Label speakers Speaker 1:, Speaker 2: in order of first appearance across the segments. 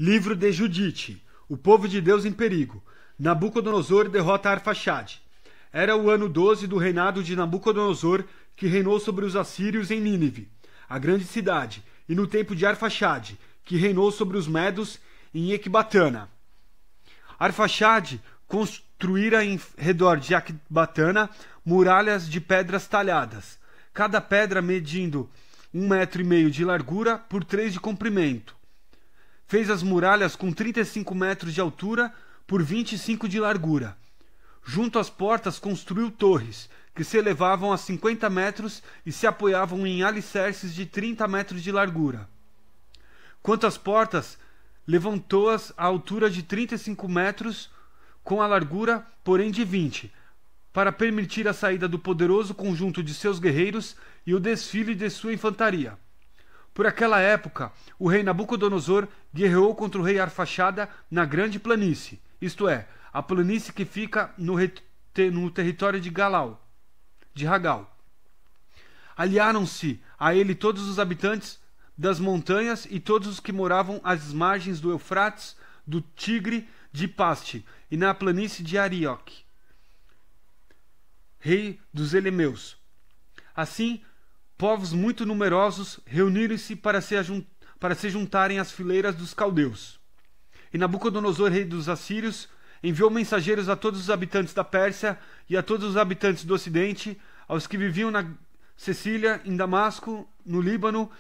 Speaker 1: Livro de Judite. O povo de Deus em perigo. Nabucodonosor derrota Arfaxade. Era o ano 12 do reinado de Nabucodonosor, que reinou sobre os assírios em Nínive, a grande cidade, e no tempo de Arfaxade, que reinou sobre os medos em Ecbatana. Arfaxade construíra em redor de Ecbatana muralhas de pedras talhadas, cada pedra medindo 1,5 metro de largura por 3 de comprimento. Fez as muralhas com 35 metros de altura por 25 de largura. Junto às portas construiu torres, que se elevavam a 50 metros e se apoiavam em alicerces de 30 metros de largura. Quanto às portas, levantou-as à altura de 35 metros, com a largura, porém, de 20, para permitir a saída do poderoso conjunto de seus guerreiros e o desfile de sua infantaria. Por aquela época, o rei Nabucodonosor guerreou contra o rei Arfaxada na grande planície, isto é, a planície que fica no território de Ragal. Aliaram-se a ele todos os habitantes das montanhas e todos os que moravam às margens do Eufrates, do Tigre, de Paste e na planície de Arioque, rei dos Elemeus. Assim, povos muito numerosos reuniram-se para se juntarem às fileiras dos caldeus. E Nabucodonosor, rei dos assírios, enviou mensageiros a todos os habitantes da Pérsia e a todos os habitantes do Ocidente, aos que viviam na Sicília, em Damasco, no Líbano,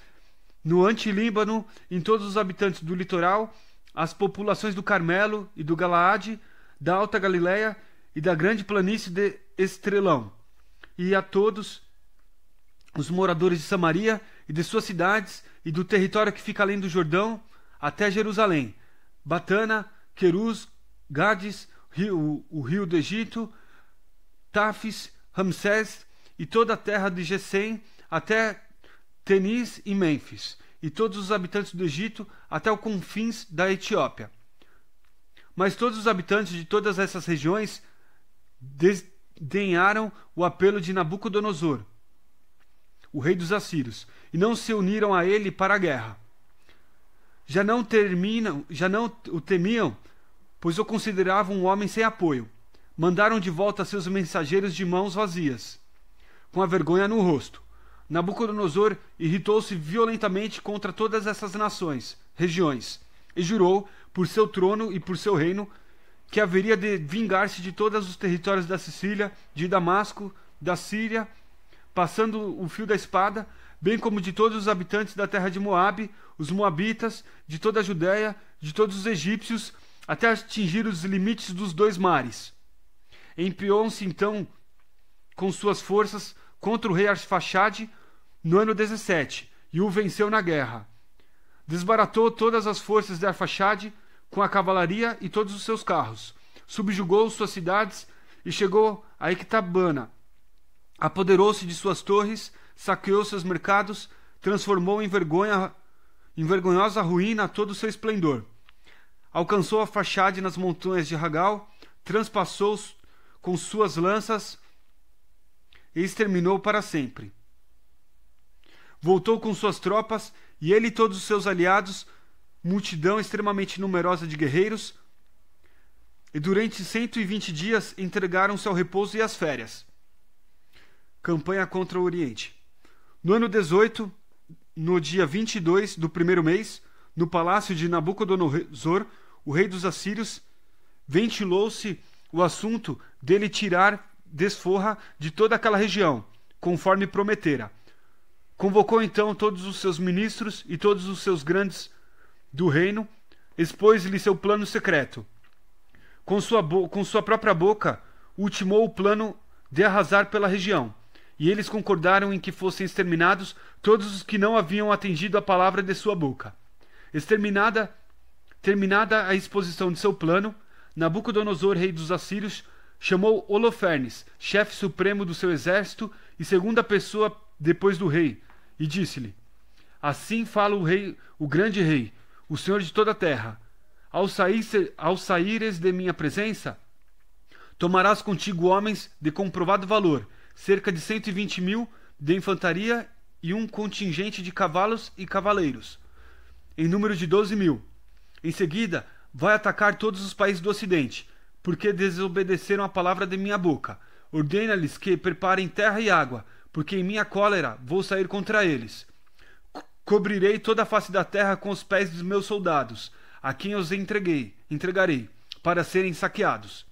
Speaker 1: no Antilíbano, em todos os habitantes do litoral, as populações do Carmelo e do Galaade, da Alta Galileia e da grande planície de Estrelão, e a todos os moradores de Samaria e de suas cidades e do território que fica além do Jordão, até Jerusalém, Batana, Querus, Gades, o rio do Egito, Tafis, Ramsés e toda a terra de Gesem, até Tenis e Mênfis, e todos os habitantes do Egito, até os confins da Etiópia. Mas todos os habitantes de todas essas regiões desdenharam o apelo de Nabucodonosor, o rei dos assírios, e não se uniram a ele para a guerra. Já não o temiam, pois o consideravam um homem sem apoio. Mandaram de volta seus mensageiros de mãos vazias, com a vergonha no rosto. Nabucodonosor irritou-se violentamente contra todas essas regiões, e jurou, por seu trono e por seu reino, que haveria de vingar-se de todos os territórios da Sicília, de Damasco, da Síria, passando o fio da espada, bem como de todos os habitantes da terra de Moabe, os moabitas, de toda a Judéia, de todos os egípcios, até atingir os limites dos 2 mares. Empenhou-se então com suas forças contra o rei Arfaxade no ano 17, e o venceu na guerra. Desbaratou todas as forças de Arfaxade com a cavalaria e todos os seus carros, subjugou suas cidades e chegou a Ecbatana. Apoderou-se de suas torres, saqueou seus mercados, transformou em vergonhosa ruína todo o seu esplendor. Alcançou Arfaxade nas montanhas de Ragal, transpassou com suas lanças e exterminou para sempre. Voltou com suas tropas, e ele e todos os seus aliados, multidão extremamente numerosa de guerreiros, e durante 120 dias entregaram-se ao repouso e às férias. Campanha contra o Oriente. No ano 18, no dia 22 do primeiro mês, no palácio de Nabucodonosor, o rei dos assírios, ventilou-se o assunto dele tirar desforra de toda aquela região, conforme prometera. Convocou então todos os seus ministros e todos os seus grandes do reino, expôs-lhe seu plano secreto. Com sua própria boca, ultimou o plano de arrasar pela região, e eles concordaram em que fossem exterminados todos os que não haviam atendido a palavra de sua boca. Terminada a exposição de seu plano, Nabucodonosor, rei dos assírios, chamou Holofernes, chefe supremo do seu exército e segunda pessoa depois do rei, e disse-lhe: Assim fala o grande rei, o senhor de toda a terra. Ao saíres de minha presença, tomarás contigo homens de comprovado valor, cerca de 120.000 de infantaria e um contingente de cavalos e cavaleiros, em número de 12.000. Em seguida, vai atacar todos os países do Ocidente, porque desobedeceram a palavra de minha boca. Ordena-lhes que preparem terra e água, porque em minha cólera vou sair contra eles. Cobrirei toda a face da terra com os pés dos meus soldados, a quem os entregarei, para serem saqueados.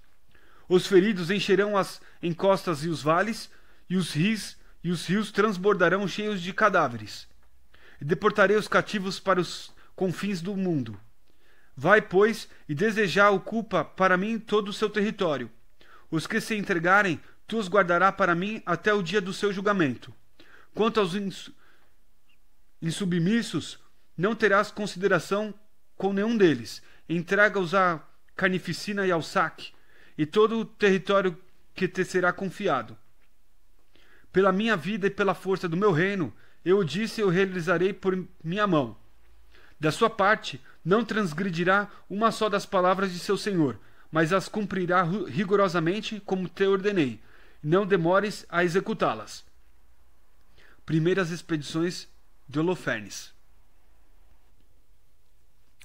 Speaker 1: Os feridos encherão as encostas e os vales, e os rios transbordarão cheios de cadáveres. E deportarei os cativos para os confins do mundo. Vai, pois, e desejar ocupa para mim todo o seu território. Os que se entregarem, tu os guardarás para mim até o dia do seu julgamento. Quanto aos insubmissos, não terás consideração com nenhum deles. Entrega-os à carnificina e ao saque, e todo o território que te será confiado. Pela minha vida e pela força do meu reino, eu o disse e eu realizarei por minha mão. Da sua parte, não transgredirá uma só das palavras de seu senhor, mas as cumprirá rigorosamente como te ordenei. Não demores a executá-las. Primeiras expedições de Holofernes.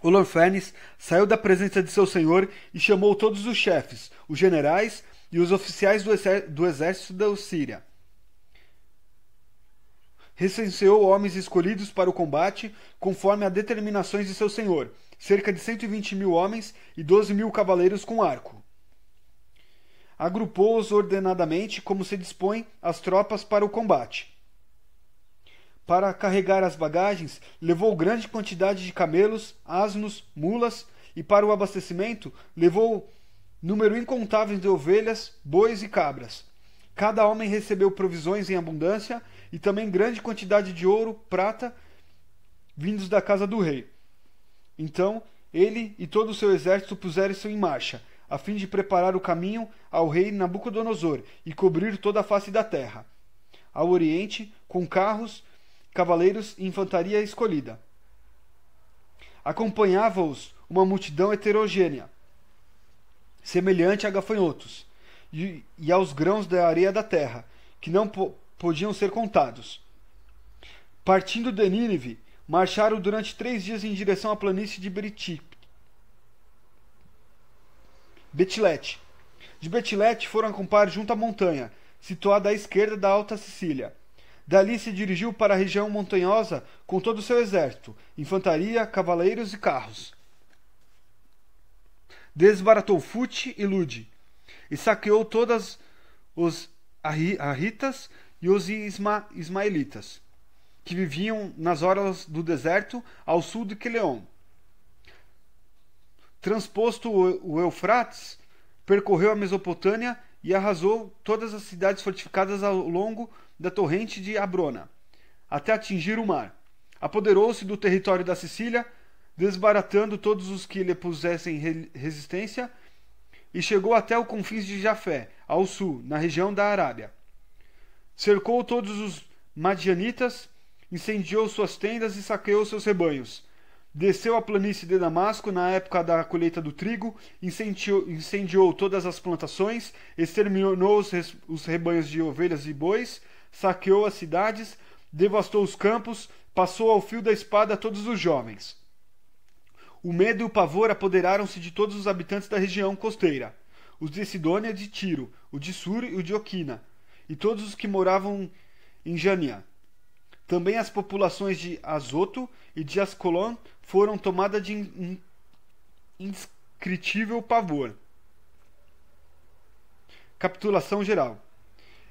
Speaker 1: Holofernes saiu da presença de seu senhor e chamou todos os chefes, os generais e os oficiais do exército da Síria. Recenseou homens escolhidos para o combate, conforme as determinações de seu senhor, cerca de 120.000 homens e 12.000 cavaleiros com arco. Agrupou-os ordenadamente, como se dispõe as tropas para o combate. Para carregar as bagagens, levou grande quantidade de camelos, asnos, mulas, e para o abastecimento, levou número incontável de ovelhas, bois e cabras. Cada homem recebeu provisões em abundância e também grande quantidade de ouro, prata, vindos da casa do rei. Então, ele e todo o seu exército puseram-se em marcha, a fim de preparar o caminho ao rei Nabucodonosor e cobrir toda a face da terra. Ao oriente, com carros, cavaleiros e infantaria escolhida. Acompanhava-os uma multidão heterogênea, semelhante a gafanhotos, e aos grãos da areia da terra, que não podiam ser contados. Partindo de Nínive, marcharam durante 3 dias em direção à planície de Betilete. De Betilete foram acampar junto à montanha, situada à esquerda da Alta Sicília. Dali se dirigiu para a região montanhosa com todo o seu exército, infantaria, cavaleiros e carros. Desbaratou Fute e Lude, e saqueou todas os arritas e os ismaelitas, que viviam nas orlas do deserto ao sul de Queleon. Transposto o Eufrates, percorreu a Mesopotâmia e arrasou todas as cidades fortificadas ao longo da torrente de Abrona, até atingir o mar. Apoderou-se do território da Sicília, desbaratando todos os que lhe pusessem resistência, e chegou até os confins de Jafé, ao sul, na região da Arábia. Cercou todos os madianitas, incendiou suas tendas e saqueou seus rebanhos. Desceu a planície de Damasco na época da colheita do trigo, incendiou todas as plantações, exterminou os rebanhos de ovelhas e bois, saqueou as cidades, devastou os campos, passou ao fio da espada todos os jovens. O medo e o pavor apoderaram-se de todos os habitantes da região costeira, os de Sidônia e de Tiro, o de Sur e o de Oquina, e todos os que moravam em Jânia. Também as populações de Azoto e de Ascolon foram tomadas de indescritível pavor. Capitulação geral.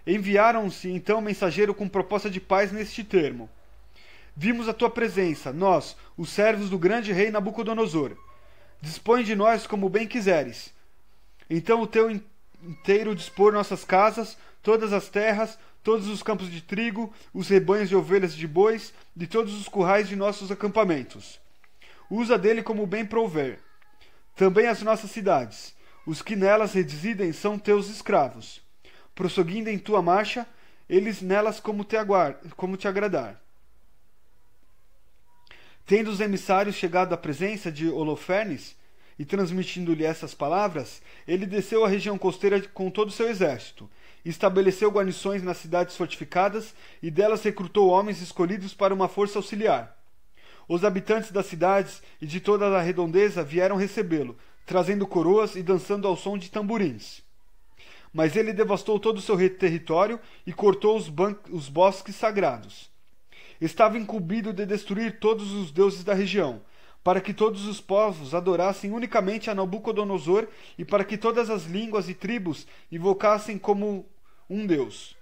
Speaker 1: Enviaram-se então mensageiro com proposta de paz neste termo: vimos a tua presença, nós, os servos do grande rei Nabucodonosor. Dispõe de nós como bem quiseres. Então o teu inteiro dispor nossas casas, todas as terras, todos os campos de trigo, os rebanhos de ovelhas e de bois, de todos os currais de nossos acampamentos. Usa dele como bem prouver. Também as nossas cidades. Os que nelas residem são teus escravos. Prosseguindo em tua marcha, eles nelas como te agradar. Tendo os emissários chegado à presença de Holofernes, e transmitindo-lhe essas palavras, ele desceu à região costeira com todo o seu exército, estabeleceu guarnições nas cidades fortificadas e delas recrutou homens escolhidos para uma força auxiliar. Os habitantes das cidades e de toda a redondeza vieram recebê-lo, trazendo coroas e dançando ao som de tamborins. Mas ele devastou todo o seu território e cortou os bosques sagrados. Estava incumbido de destruir todos os deuses da região, para que todos os povos adorassem unicamente a Nabucodonosor e para que todas as línguas e tribos invocassem como um deus.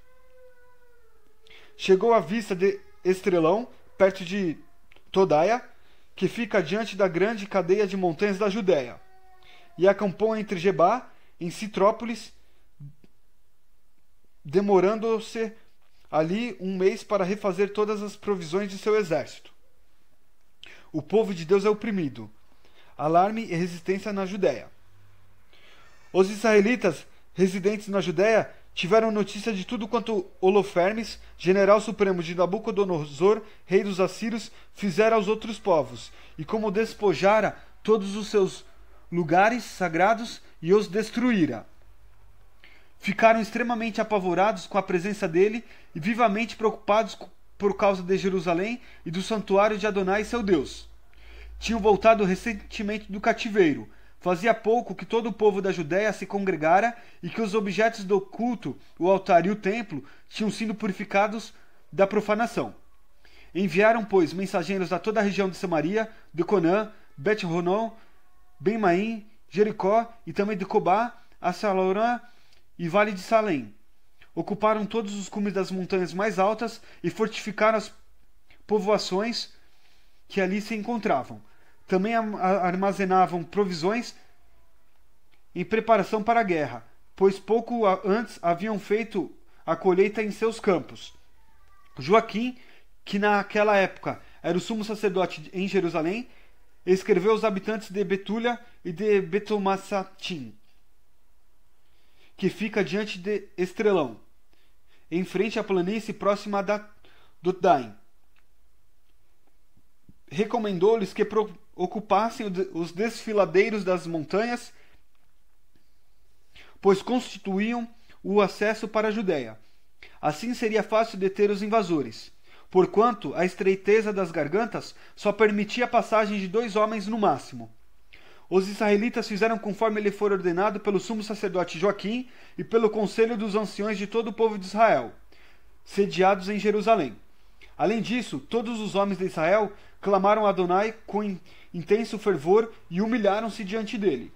Speaker 1: Chegou à vista de Estrelão, perto de Todaia, que fica diante da grande cadeia de montanhas da Judéia, e acampou entre Gebá, em Citrópolis, demorando-se ali um mês para refazer todas as provisões de seu exército. O povo de Deus é oprimido. Alarme e resistência na Judéia. Os israelitas residentes na Judéia tiveram notícia de tudo quanto Holofernes, general supremo de Nabucodonosor, rei dos assírios, fizera aos outros povos, e como despojara todos os seus lugares sagrados e os destruíra. Ficaram extremamente apavorados com a presença dele e vivamente preocupados por causa de Jerusalém e do santuário de Adonai, seu Deus. Tinham voltado recentemente do cativeiro. Fazia pouco que todo o povo da Judéia se congregara e que os objetos do culto, o altar e o templo, tinham sido purificados da profanação. Enviaram, pois, mensageiros a toda a região de Samaria, de Conã, Bet-Horon, Ben-Maim, Jericó e também de Cobá, Assalorã e Vale de Salém. Ocuparam todos os cumes das montanhas mais altas e fortificaram as povoações que ali se encontravam. Também armazenavam provisões em preparação para a guerra, pois pouco antes haviam feito a colheita em seus campos. Joaquim, que naquela época era o sumo sacerdote em Jerusalém, escreveu aos habitantes de Betúlia e de Betomassatim, que fica diante de Estrelão, em frente à planície próxima a Dodaim. Recomendou-lhes que ocupassem os desfiladeiros das montanhas, pois constituíam o acesso para a Judéia. Assim seria fácil deter os invasores, porquanto a estreiteza das gargantas só permitia a passagem de 2 homens no máximo. Os israelitas fizeram conforme lhe for ordenado pelo sumo sacerdote Joaquim e pelo conselho dos anciões de todo o povo de Israel, sediados em Jerusalém. Além disso, todos os homens de Israel clamaram a Adonai com intenso fervor e humilharam-se diante dele.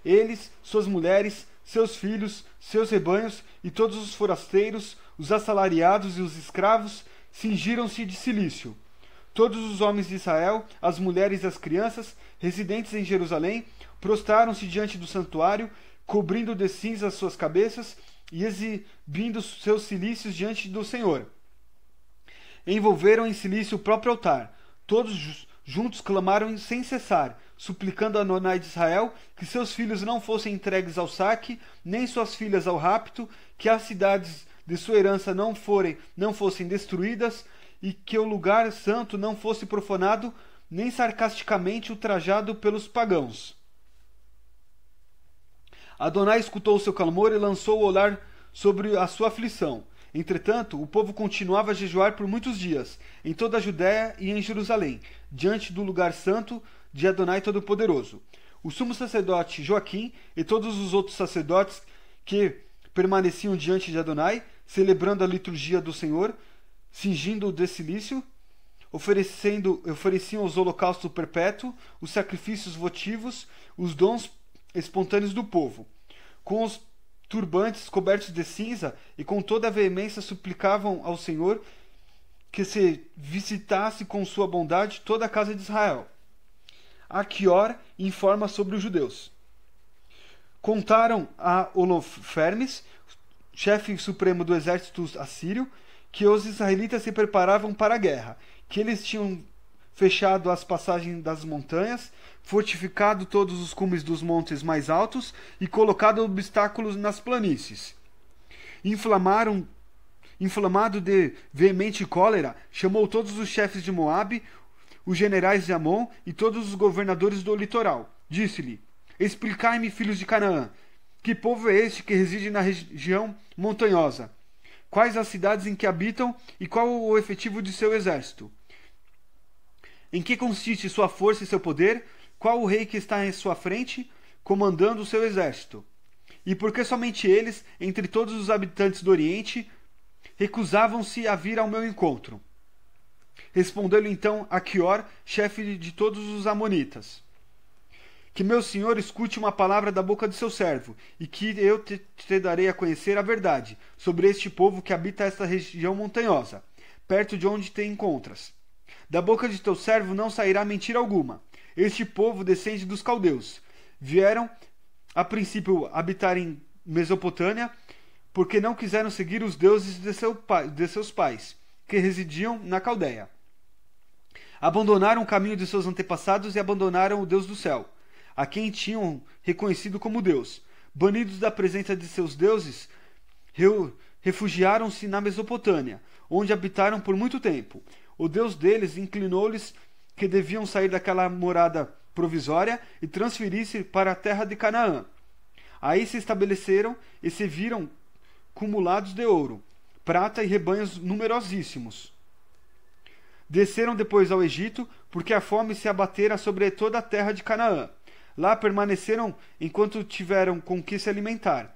Speaker 1: Eles, suas mulheres, seus filhos, seus rebanhos e todos os forasteiros, os assalariados e os escravos, cingiram-se de cilício. Todos os homens de Israel, as mulheres e as crianças, residentes em Jerusalém, prostraram-se diante do santuário, cobrindo de cinza suas cabeças e exibindo seus cilícios diante do Senhor. Envolveram em cilício o próprio altar. Todos juntos clamaram sem cessar, suplicando a Adonai de Israel que seus filhos não fossem entregues ao saque, nem suas filhas ao rapto, que as cidades de sua herança não fossem destruídas, e que o lugar santo não fosse profanado, nem sarcasticamente ultrajado pelos pagãos. Adonai escutou o seu clamor e lançou o olhar sobre a sua aflição. Entretanto, o povo continuava a jejuar por muitos dias, em toda a Judéia e em Jerusalém, diante do lugar santo de Adonai Todo-Poderoso. O sumo sacerdote Joaquim e todos os outros sacerdotes que permaneciam diante de Adonai, celebrando a liturgia do Senhor, cingindo de cilício, ofereciam os holocaustos perpétuos, os sacrifícios votivos, os dons espontâneos do povo. Com os turbantes cobertos de cinza e com toda a veemência suplicavam ao Senhor que se visitasse com sua bondade toda a casa de Israel. Aquior informa sobre os judeus. Contaram a Holofernes, chefe supremo do exército assírio, que os israelitas se preparavam para a guerra, que eles tinham fechado as passagens das montanhas, fortificado todos os cumes dos montes mais altos e colocado obstáculos nas planícies. Inflamado de veemente cólera, chamou todos os chefes de Moabe, os generais de Amon e todos os governadores do litoral. Disse-lhe: Explicai-me, filhos de Canaã, que povo é este que reside na região montanhosa? Quais as cidades em que habitam e qual o efetivo de seu exército? Em que consiste sua força e seu poder? Qual o rei que está em sua frente, comandando o seu exército? E por que somente eles, entre todos os habitantes do Oriente, recusavam-se a vir ao meu encontro? Respondeu-lhe então Aquior, chefe de todos os amonitas: que meu senhor escute uma palavra da boca de seu servo, e que eu te darei a conhecer a verdade sobre este povo que habita esta região montanhosa, perto de onde te encontras. Da boca de teu servo não sairá mentira alguma. Este povo descende dos caldeus. Vieram, a princípio, habitar em Mesopotâmia, porque não quiseram seguir os deuses de seus pais, que residiam na Caldeia. Abandonaram o caminho de seus antepassados e abandonaram o Deus do céu, a quem tinham reconhecido como Deus. Banidos da presença de seus deuses, refugiaram-se na Mesopotâmia, onde habitaram por muito tempo. O Deus deles inclinou-lhes que deviam sair daquela morada provisória e transferir-se para a terra de Canaã. Aí se estabeleceram e se viram cumulados de ouro, prata e rebanhos numerosíssimos. Desceram depois ao Egito, porque a fome se abatera sobre toda a terra de Canaã. Lá permaneceram enquanto tiveram com que se alimentar.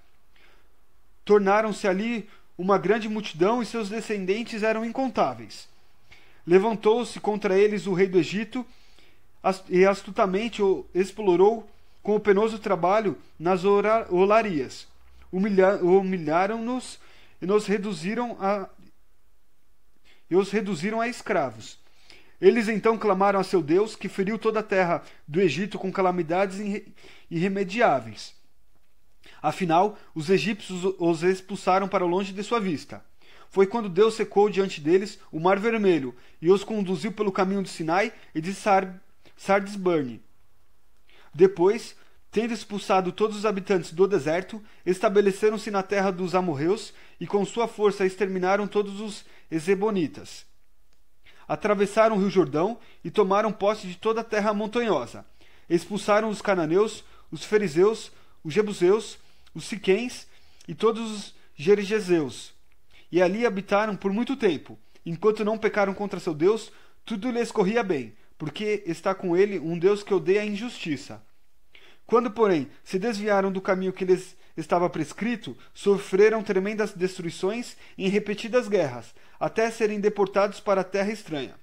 Speaker 1: Tornaram-se ali uma grande multidão e seus descendentes eram incontáveis. Levantou-se contra eles o rei do Egito e astutamente o explorou com o penoso trabalho nas olarias. Humilharam-nos e os reduziram a escravos. Eles então clamaram a seu Deus, que feriu toda a terra do Egito com calamidades irremediáveis. Afinal, os egípcios os expulsaram para longe de sua vista. Foi quando Deus secou diante deles o Mar Vermelho e os conduziu pelo caminho de Sinai e de Sardes-Burne. Depois, tendo expulsado todos os habitantes do deserto, estabeleceram-se na terra dos amorreus e com sua força exterminaram todos os ezebonitas. Atravessaram o rio Jordão e tomaram posse de toda a terra montanhosa. Expulsaram os cananeus, os fariseus, os jebuseus, os siquens e todos os gergeseus. E ali habitaram por muito tempo. Enquanto não pecaram contra seu Deus, tudo lhes corria bem, porque está com ele um Deus que odeia a injustiça. Quando, porém, se desviaram do caminho que lhes estava prescrito, sofreram tremendas destruições em repetidas guerras, até serem deportados para a terra estranha.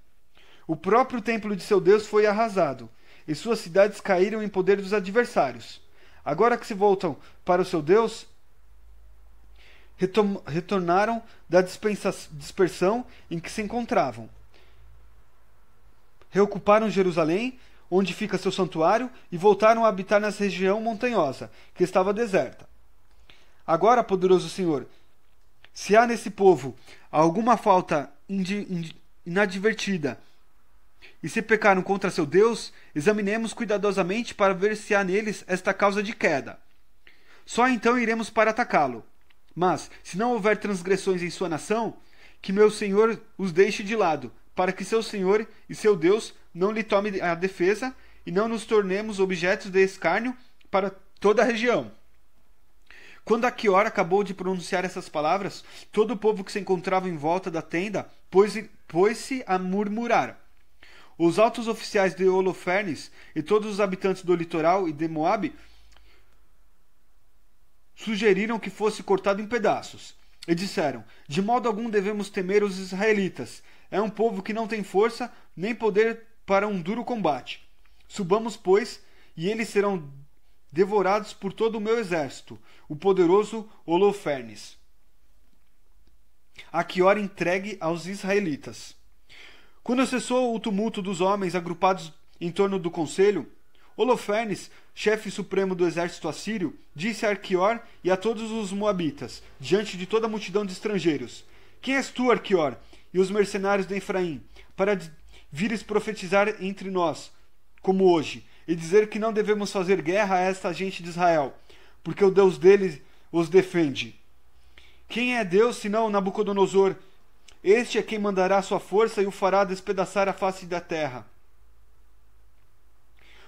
Speaker 1: O próprio templo de seu Deus foi arrasado, e suas cidades caíram em poder dos adversários. Agora que se voltam para o seu Deus, retornaram da dispersão em que se encontravam. Reocuparam Jerusalém, onde fica seu santuário, e voltaram a habitar nessa região montanhosa, que estava deserta. Agora, poderoso Senhor, se há nesse povo alguma falta inadvertida, e se pecaram contra seu Deus, examinemos cuidadosamente para ver se há neles esta causa de queda. Só então iremos para atacá-lo. Mas, se não houver transgressões em sua nação, que meu Senhor os deixe de lado, para que seu Senhor e seu Deus não lhe tome a defesa e não nos tornemos objetos de escárnio para toda a região. Quando Aquior acabou de pronunciar essas palavras, todo o povo que se encontrava em volta da tenda pôs-se a murmurar. Os altos oficiais de Holofernes e todos os habitantes do litoral e de Moabe sugeriram que fosse cortado em pedaços. E disseram: de modo algum devemos temer os israelitas. É um povo que não tem força nem poder para um duro combate. Subamos, pois, e eles serão devorados por todo o meu exército, o poderoso Holofernes. Aquior entregue aos israelitas. Quando cessou o tumulto dos homens agrupados em torno do conselho, Holofernes, chefe supremo do exército assírio, disse a Aquior e a todos os moabitas, diante de toda a multidão de estrangeiros: quem és tu, Aquior, e os mercenários de Efraim, para vires profetizar entre nós, como hoje, e dizer que não devemos fazer guerra a esta gente de Israel, porque o Deus deles os defende? Quem é Deus senão Nabucodonosor? Este é quem mandará sua força e o fará despedaçar a face da terra.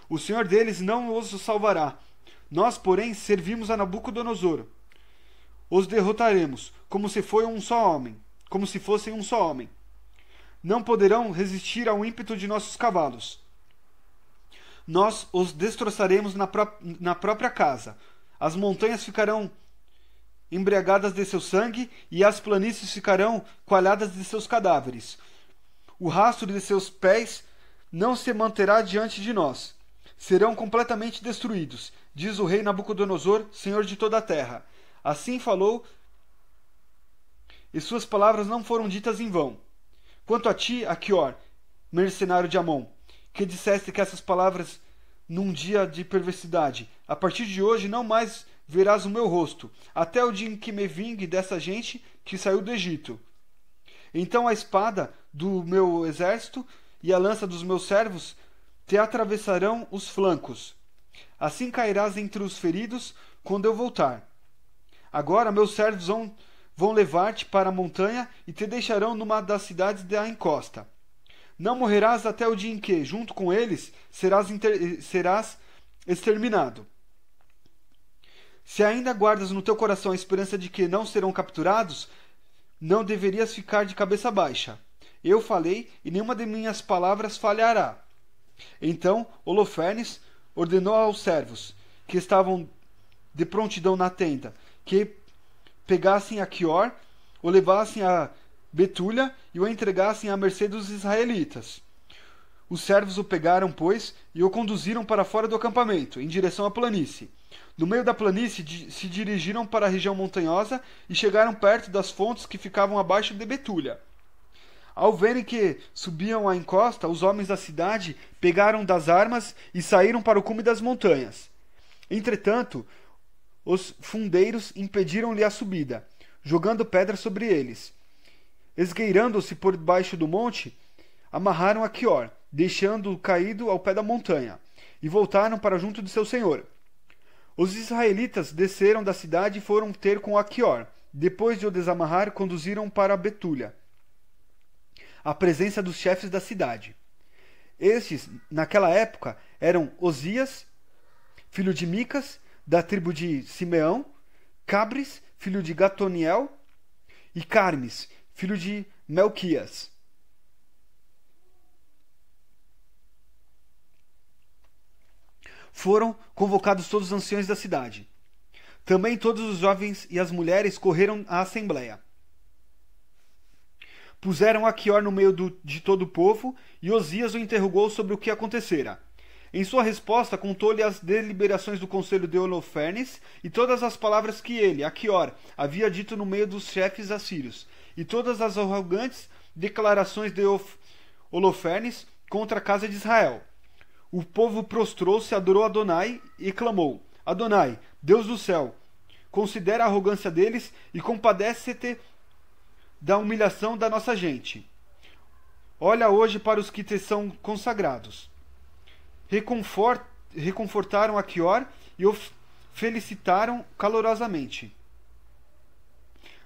Speaker 1: O Senhor deles não os salvará. Nós, porém, servimos a Nabucodonosor. Os derrotaremos, como se fossem um só homem. não poderão resistir ao ímpeto de nossos cavalos. Nós os destroçaremos na própria casa. As montanhas ficarão embriagadas de seu sangue e as planícies ficarão coalhadas de seus cadáveres. O rastro de seus pés não se manterá diante de nós. Serão completamente destruídos, diz o rei Nabucodonosor, senhor de toda a terra. Assim falou, e suas palavras não foram ditas em vão. Quanto a ti, Aquior, mercenário de Amon, que disseste que essas palavras num dia de perversidade, a partir de hoje não mais verás o meu rosto, até o dia em que me vingue dessa gente que saiu do Egito. Então a espada do meu exército e a lança dos meus servos te atravessarão os flancos. Assim cairás entre os feridos quando eu voltar. Agora meus servos vão levar-te para a montanha e te deixarão numa das cidades da encosta. Não morrerás até o dia em que, junto com eles, serás exterminado. Se ainda guardas no teu coração a esperança de que não serão capturados, não deverias ficar de cabeça baixa. Eu falei, e nenhuma de minhas palavras falhará. Então Holofernes ordenou aos servos, que estavam de prontidão na tenda, que pegassem Aquior, o levassem a Betúlia e o entregassem à mercê dos israelitas. Os servos o pegaram, pois, e o conduziram para fora do acampamento, em direção à planície. No meio da planície se dirigiram para a região montanhosa e chegaram perto das fontes que ficavam abaixo de Betúlia. Ao verem que subiam a encosta, os homens da cidade pegaram das armas e saíram para o cume das montanhas. Entretanto, os fundeiros impediram-lhe a subida, jogando pedras sobre eles. Esgueirando-se por baixo do monte, amarraram Aquior, deixando-o caído ao pé da montanha, e voltaram para junto de seu senhor. Os israelitas desceram da cidade e foram ter com Aquior. Depois de o desamarrar, conduziram para Betúlia, à presença dos chefes da cidade. Estes, naquela época, eram Osias, filho de Micas, da tribo de Simeão, Cabres, filho de Gatoniel, e Carmes, filho de Melquias. Foram convocados todos os anciões da cidade. Também todos os jovens e as mulheres correram à assembleia. Puseram Aquior no meio de todo o povo, e Osias o interrogou sobre o que acontecera. Em sua resposta, contou-lhe as deliberações do conselho de Holofernes e todas as palavras que ele, Aquior, havia dito no meio dos chefes assírios, e todas as arrogantes declarações de Holofernes contra a casa de Israel. O povo prostrou-se, adorou Adonai e clamou: Adonai, Deus do céu, considera a arrogância deles e compadece-te da humilhação da nossa gente. Olha hoje para os que te são consagrados. Reconfortaram Aquior e o felicitaram calorosamente.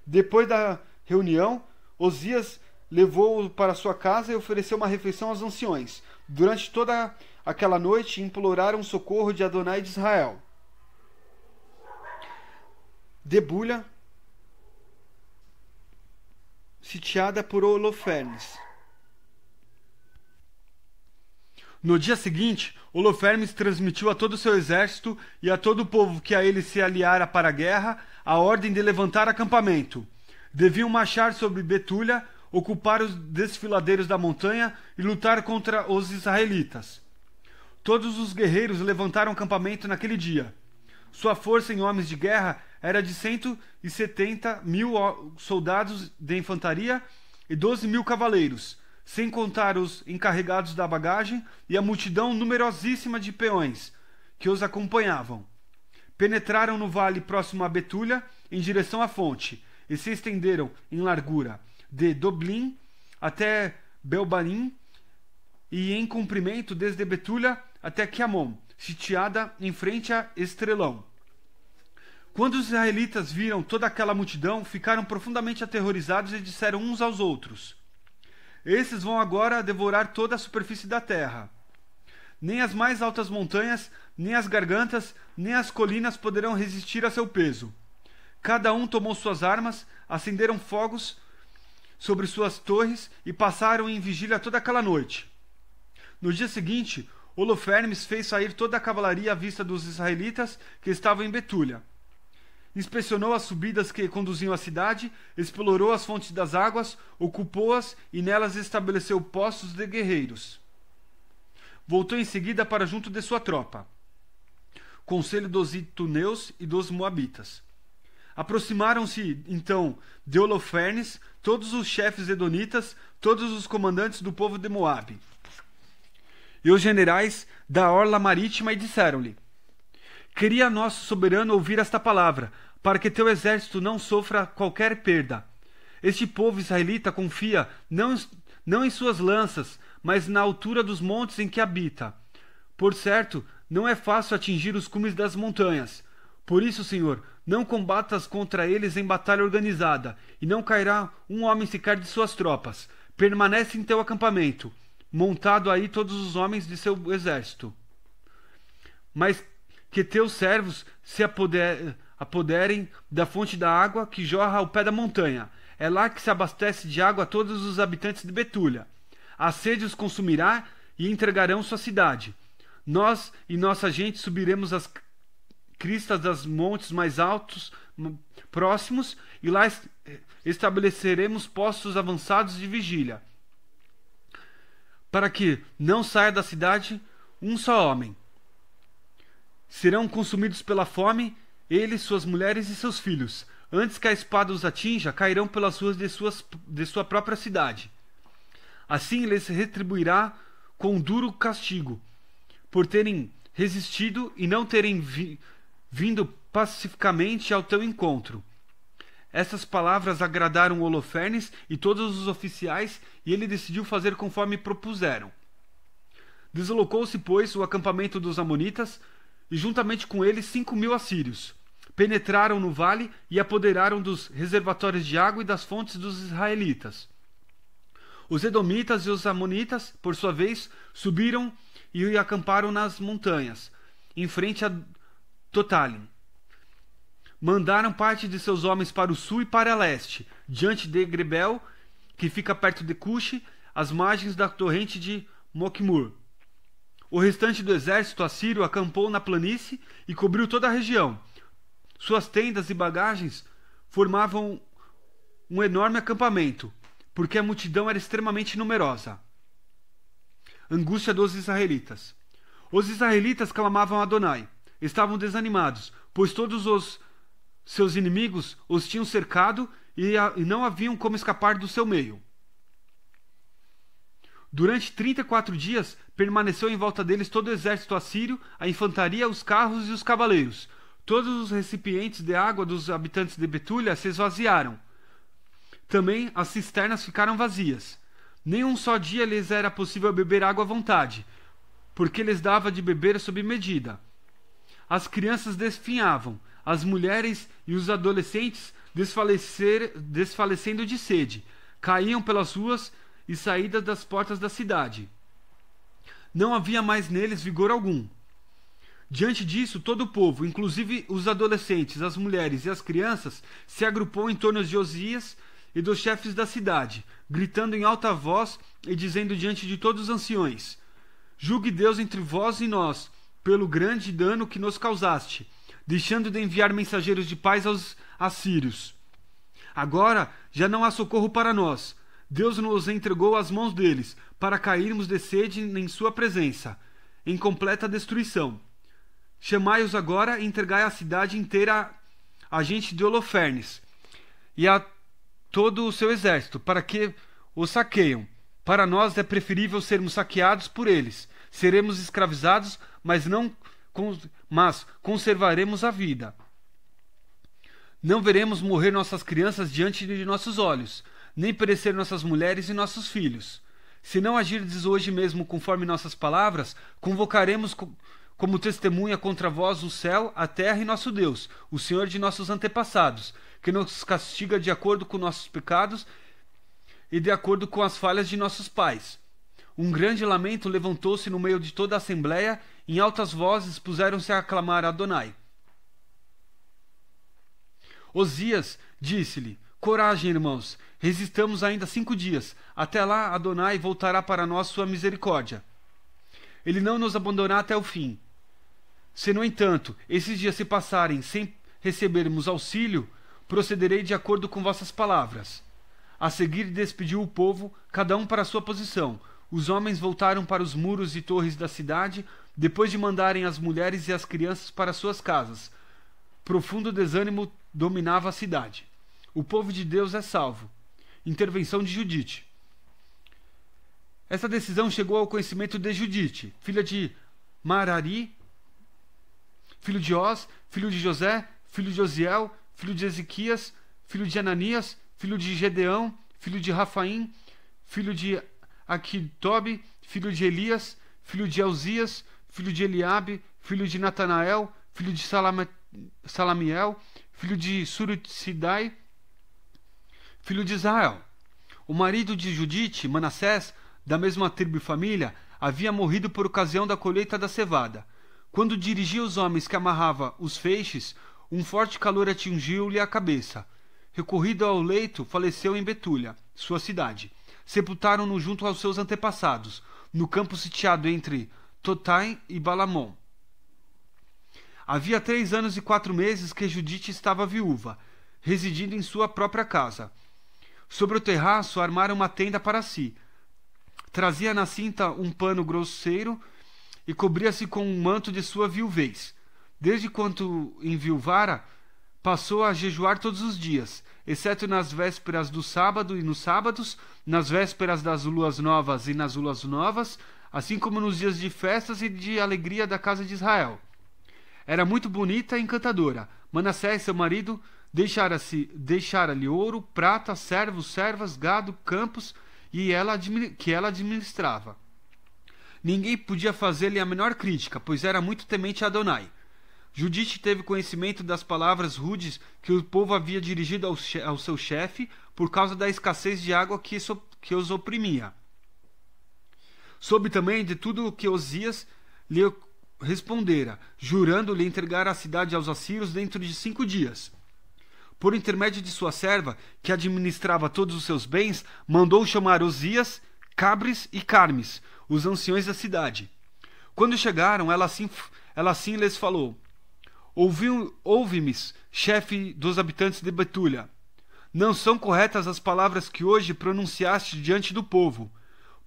Speaker 1: Depois da reunião, Osias levou-o para sua casa e ofereceu uma refeição aos anciões. Durante toda aquela noite imploraram socorro de Adonai de Israel. Debulha, sitiada por Holofernes. No dia seguinte, Holofernes transmitiu a todo o seu exército e a todo o povo que a ele se aliara para a guerra a ordem de levantar acampamento. Deviam marchar sobre Betúlia, ocupar os desfiladeiros da montanha e lutar contra os israelitas. Todos os guerreiros levantaram acampamento naquele dia. Sua força em homens de guerra era de 170.000 soldados de infantaria e 12.000 cavaleiros, sem contar os encarregados da bagagem e a multidão numerosíssima de peões que os acompanhavam. Penetraram no vale próximo a Betúlia, em direção à fonte, e se estenderam em largura de Doblim até Belbarim e em comprimento desde Betúlia até Quiamon, sitiada em frente a Estrelão. Quando os israelitas viram toda aquela multidão, ficaram profundamente aterrorizados e disseram uns aos outros: Esses vão agora devorar toda a superfície da terra. Nem as mais altas montanhas, nem as gargantas, nem as colinas poderão resistir a seu peso. Cada um tomou suas armas, acenderam fogos sobre suas torres e passaram em vigília toda aquela noite. No dia seguinte, Holofernes fez sair toda a cavalaria à vista dos israelitas que estavam em Betúlia. Inspecionou as subidas que conduziam à cidade, explorou as fontes das águas, ocupou-as e nelas estabeleceu postos de guerreiros. Voltou em seguida para junto de sua tropa, conselho dos ituneus e dos moabitas. Aproximaram-se, então, de Holofernes todos os chefes edonitas, todos os comandantes do povo de Moabe, e os generais da orla marítima, e disseram-lhe: queria nosso soberano ouvir esta palavra, para que teu exército não sofra qualquer perda. Este povo israelita confia não em suas lanças, mas na altura dos montes em que habita. Por certo, não é fácil atingir os cumes das montanhas. Por isso, Senhor, não combatas contra eles em batalha organizada, e não cairá um homem sequer de suas tropas. Permanece em teu acampamento, montado aí todos os homens de seu exército. Mas que teus servos se apoderem da fonte da água que jorra ao pé da montanha. É lá que se abastece de água a todos os habitantes de Betúlia. A sede os consumirá e entregarão sua cidade. Nós e nossa gente subiremos as cristas dos montes mais altos próximos e lá estabeleceremos postos avançados de vigília, para que não saia da cidade um só homem. Serão consumidos pela fome eles, suas mulheres e seus filhos. Antes que a espada os atinja, cairão pelas ruas de sua própria cidade. Assim ele se retribuirá com um duro castigo, por terem resistido e não terem vindo pacificamente ao teu encontro. Essas palavras agradaram Holofernes e todos os oficiais, e ele decidiu fazer conforme propuseram. Deslocou-se, pois, o acampamento dos amonitas, e juntamente com eles 5.000 assírios. Penetraram no vale e apoderaram dos reservatórios de água e das fontes dos israelitas. Os edomitas e os amonitas, por sua vez, subiram e acamparam nas montanhas, em frente a Totalim. Mandaram parte de seus homens para o sul e para leste, diante de Grebel, que fica perto de Cuxi, às margens da torrente de Moquimur. O restante do exército assírio acampou na planície e cobriu toda a região. Suas tendas e bagagens formavam um enorme acampamento, porque a multidão era extremamente numerosa. Angústia dos israelitas. Os israelitas clamavam a Adonai. Estavam desanimados, pois todos os seus inimigos os tinham cercado e não haviam como escapar do seu meio. Durante 34 dias permaneceu em volta deles todo o exército assírio, a infantaria, os carros e os cavaleiros. Todos os recipientes de água dos habitantes de Betúlia se esvaziaram. Também as cisternas ficaram vazias. Nem um só dia lhes era possível beber água à vontade, porque lhes dava de beber sob medida. As crianças desfinhavam, as mulheres e os adolescentes desfalecendo de sede, caíam pelas ruas e saídas das portas da cidade. Não havia mais neles vigor algum. Diante disso, todo o povo, inclusive os adolescentes, as mulheres e as crianças, se agrupou em torno de Osias e dos chefes da cidade, gritando em alta voz e dizendo diante de todos os anciões: julgue Deus entre vós e nós, pelo grande dano que nos causaste, deixando de enviar mensageiros de paz aos assírios. Agora já não há socorro para nós. Deus nos entregou às mãos deles, para cairmos de sede em sua presença, em completa destruição. Chamai-os agora e entregai a cidade inteira a gente de Holofernes e a todo o seu exército, para que os saqueiam. Para nós é preferível sermos saqueados por eles. Seremos escravizados, mas conservaremos a vida. Não veremos morrer nossas crianças diante de nossos olhos, nem perecer nossas mulheres e nossos filhos. Se não agirdes hoje mesmo conforme nossas palavras, convocaremos como testemunha contra vós o céu, a terra e nosso Deus, o Senhor de nossos antepassados, que nos castiga de acordo com nossos pecados e de acordo com as falhas de nossos pais. Um grande lamento levantou-se no meio de toda a assembleia, em altas vozes puseram-se a aclamar a Adonai. Osias disse-lhe: Coragem, irmãos, resistamos ainda 5 dias. Até lá, Adonai voltará para nós sua misericórdia. Ele não nos abandonará até o fim. Se, no entanto, esses dias se passarem sem recebermos auxílio, procederei de acordo com vossas palavras. A seguir despediu o povo, cada um para sua posição. Os homens voltaram para os muros e torres da cidade, depois de mandarem as mulheres e as crianças para suas casas. Profundo desânimo dominava a cidade. O povo de Deus é salvo. Intervenção de Judite. Essa decisão chegou ao conhecimento de Judite, filha de Marari, filho de Oz, filho de José, filho de Osiel, filho de Ezequias, filho de Ananias, filho de Gedeão, filho de Rafaim, filho de Aquitobe, filho de Elias, filho de Elzias, filho de Eliabe, filho de Natanael, filho de Salamiel, filho de Surutsidai, filho de Israel. O marido de Judite, Manassés, da mesma tribo e família, havia morrido por ocasião da colheita da cevada. Quando dirigia os homens que amarrava os feixes, um forte calor atingiu-lhe a cabeça. Recorrido ao leito, faleceu em Betúlia, sua cidade. Sepultaram-no junto aos seus antepassados, no campo sitiado entre Totai e Balamon. Havia 3 anos e 4 meses que Judite estava viúva, residindo em sua própria casa. Sobre o terraço armaram uma tenda para si. Trazia na cinta um pano grosseiro e cobria-se com um manto de sua viuvez. Desde quando enviuvara, passou a jejuar todos os dias, exceto nas vésperas do sábado e nos sábados, nas vésperas das luas novas e nas luas novas, assim como nos dias de festas e de alegria da casa de Israel. Era muito bonita e encantadora. Manassés, seu marido, deixara-lhe ouro, prata, servos, servas, gado, campos, que ela administrava. Ninguém podia fazer-lhe a menor crítica, pois era muito temente a Adonai. Judite teve conhecimento das palavras rudes que o povo havia dirigido ao seu chefe por causa da escassez de água que os oprimia. Soube também de tudo o que Osias lhe respondera, jurando-lhe entregar a cidade aos assírios dentro de 5 dias. Por intermédio de sua serva, que administrava todos os seus bens, mandou chamar Osias, Cabres e Carmes, os anciões da cidade. Quando chegaram, ela assim lhes falou: Ouve-me, chefe dos habitantes de Betúlia. Não são corretas as palavras que hoje pronunciaste diante do povo.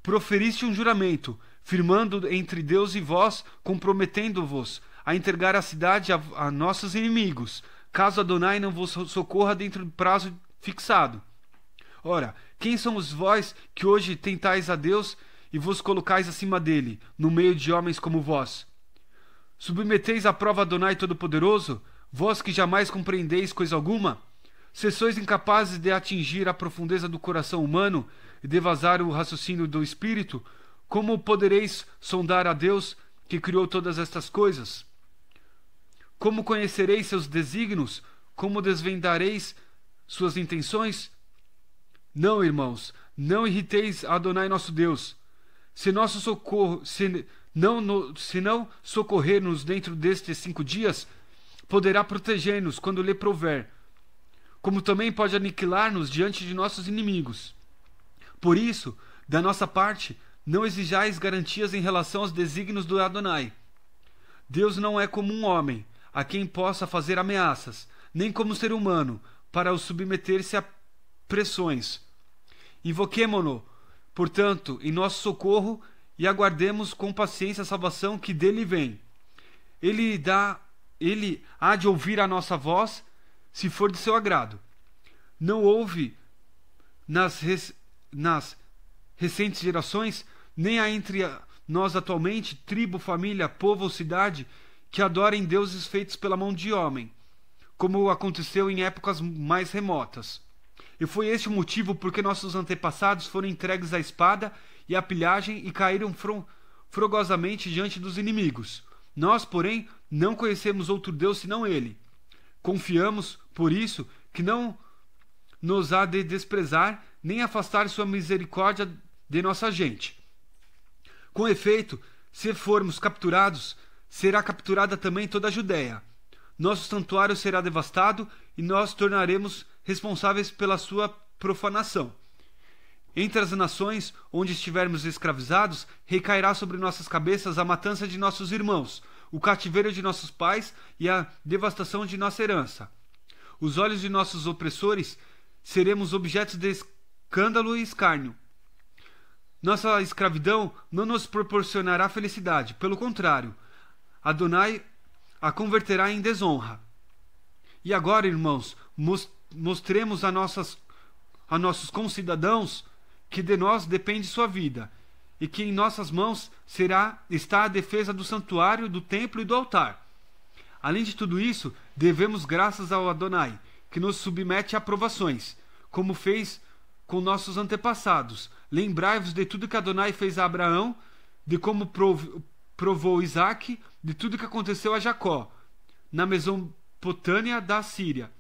Speaker 1: Proferiste um juramento, firmando entre Deus e vós, comprometendo-vos a entregar a cidade a nossos inimigos, caso Adonai não vos socorra dentro do prazo fixado. Ora, quem somos vós que hoje tentais a Deus e vos colocais acima dele, no meio de homens como vós? Submeteis à prova Adonai Todo-Poderoso, vós que jamais compreendeis coisa alguma? Se sois incapazes de atingir a profundeza do coração humano e de vazar o raciocínio do Espírito, como podereis sondar a Deus que criou todas estas coisas? Como conhecereis seus desígnios? Como desvendareis suas intenções? Não, irmãos, não irriteis a Adonai nosso Deus. Se não socorrer-nos dentro destes 5 dias, poderá proteger-nos quando lhe prover, como também pode aniquilar-nos diante de nossos inimigos. Por isso, da nossa parte, não exijais garantias em relação aos desígnios do Adonai. Deus não é como um homem, a quem possa fazer ameaças, nem como ser humano, para o submeter-se a pressões. Invoquemo-no, portanto, em nosso socorro e aguardemos com paciência a salvação que dele vem. Ele há de ouvir a nossa voz, se for de seu agrado. Não houve nas recentes gerações, nem há entre nós atualmente, tribo, família, povo ou cidade, que adorem deuses feitos pela mão de homem, como aconteceu em épocas mais remotas. E foi este o motivo porque nossos antepassados foram entregues à espada e à pilhagem e caíram fragorosamente diante dos inimigos. Nós, porém, não conhecemos outro Deus senão Ele. Confiamos, por isso, que não nos há de desprezar nem afastar sua misericórdia de nossa gente. Com efeito, se formos capturados, será capturada também toda a Judéia. Nosso santuário será devastado e nós tornaremos responsáveis pela sua profanação. Entre as nações onde estivermos escravizados, recairá sobre nossas cabeças a matança de nossos irmãos, o cativeiro de nossos pais e a devastação de nossa herança. Os olhos de nossos opressores seremos objetos de escândalo e escárnio. Nossa escravidão não nos proporcionará felicidade, pelo contrário, Adonai a converterá em desonra. E agora, irmãos, mostremos a nossos concidadãos que de nós depende sua vida, e que em nossas mãos está a defesa do santuário, do templo e do altar. Além de tudo isso, devemos graças ao Adonai, que nos submete a provações, como fez com nossos antepassados. Lembrai-vos de tudo que Adonai fez a Abraão, de como provou Isaque, de tudo que aconteceu a Jacó, na Mesopotâmia da Síria,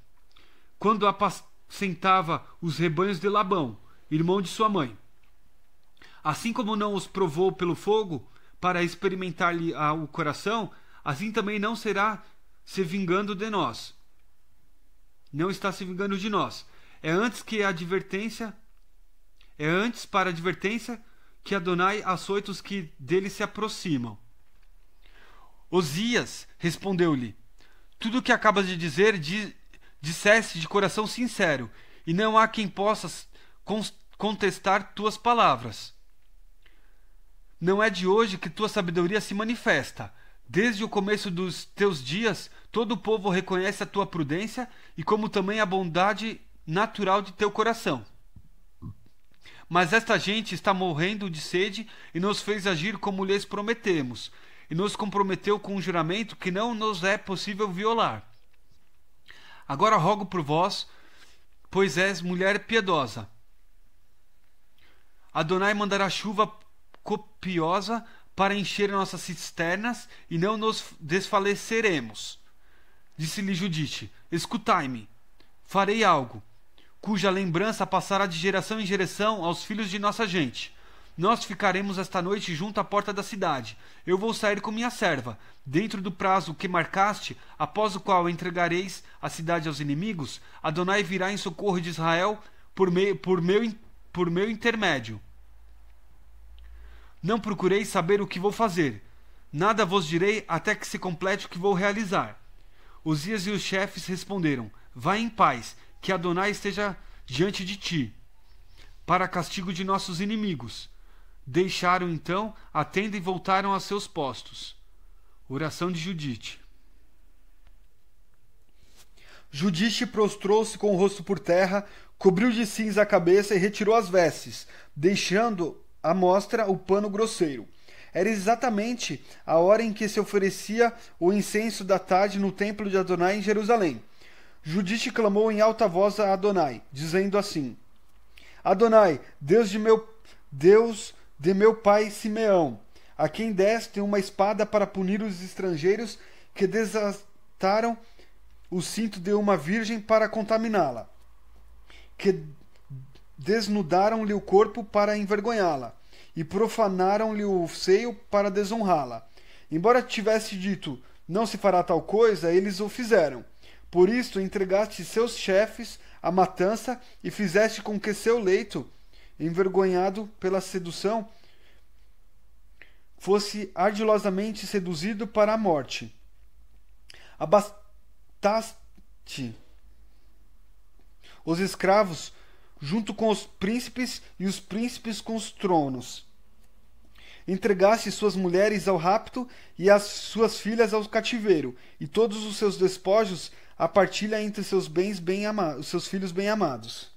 Speaker 1: quando apacentava os rebanhos de Labão, irmão de sua mãe. Assim como não os provou pelo fogo, para experimentar-lhe o coração, assim também não será se vingando de nós. Não está se vingando de nós. É antes para advertência que Adonai açoita os que dele se aproximam. Osias respondeu-lhe: tudo o que acabas de dizer disseste de coração sincero, e não há quem possa contestar tuas palavras. Não é de hoje que tua sabedoria se manifesta. Desde o começo dos teus dias, todo o povo reconhece a tua prudência e como também a bondade natural de teu coração. Mas esta gente está morrendo de sede e nos fez agir como lhes prometemos, e nos comprometeu com um juramento que não nos é possível violar. Agora rogo por vós, pois és mulher piedosa. Adonai mandará chuva copiosa para encher nossas cisternas, e não nos desfaleceremos. Disse-lhe Judite: escutai-me, farei algo, cuja lembrança passará de geração em geração aos filhos de nossa gente. Nós ficaremos esta noite junto à porta da cidade. Eu vou sair com minha serva, dentro do prazo que marcaste, após o qual entregareis a cidade aos inimigos. Adonai virá em socorro de Israel por meu intermédio. Não procureis saber o que vou fazer. Nada vos direi até que se complete o que vou realizar. Osias e os chefes responderam: vai em paz, que Adonai esteja diante de ti, para castigo de nossos inimigos. Deixaram então a tenda e voltaram a seus postos. Oração de Judite.
Speaker 2: Judite prostrou-se com o rosto por terra, cobriu de cinza a cabeça e retirou as vestes, deixando à mostra o pano grosseiro. Era exatamente a hora em que se oferecia o incenso da tarde no templo de Adonai em Jerusalém. Judite clamou em alta voz a Adonai, dizendo assim: Adonai, Deus de meu pai Simeão, a quem deste uma espada para punir os estrangeiros que desataram o cinto de uma virgem para contaminá-la, que desnudaram-lhe o corpo para envergonhá-la, e profanaram-lhe o seio para desonrá-la. Embora tivesse dito, não se fará tal coisa, eles o fizeram. Por isto entregaste seus chefes à matança e fizeste com que seu leito, envergonhado pela sedução, fosse ardilosamente seduzido para a morte. Abastaste os escravos junto com os príncipes e os príncipes com os tronos. Entregaste suas mulheres ao rapto e as suas filhas ao cativeiro, e todos os seus despojos a partilha entre seus filhos bem-amados.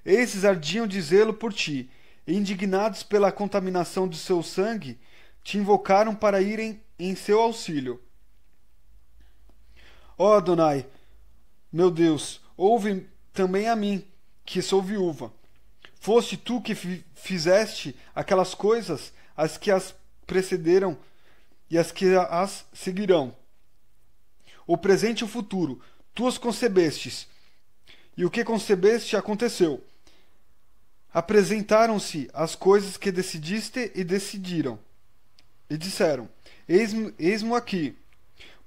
Speaker 2: Esses ardiam de zelo por ti, e indignados pela contaminação do seu sangue, te invocaram para irem em seu auxílio. Ó Adonai, meu Deus, ouve também a mim, que sou viúva. Foste tu que fizeste aquelas coisas, as que as precederam e as que as seguirão. O presente e o futuro, tu os concebestes, e o que concebeste aconteceu. Apresentaram-se as coisas que decidiste e decidiram. E disseram: eis-mo aqui,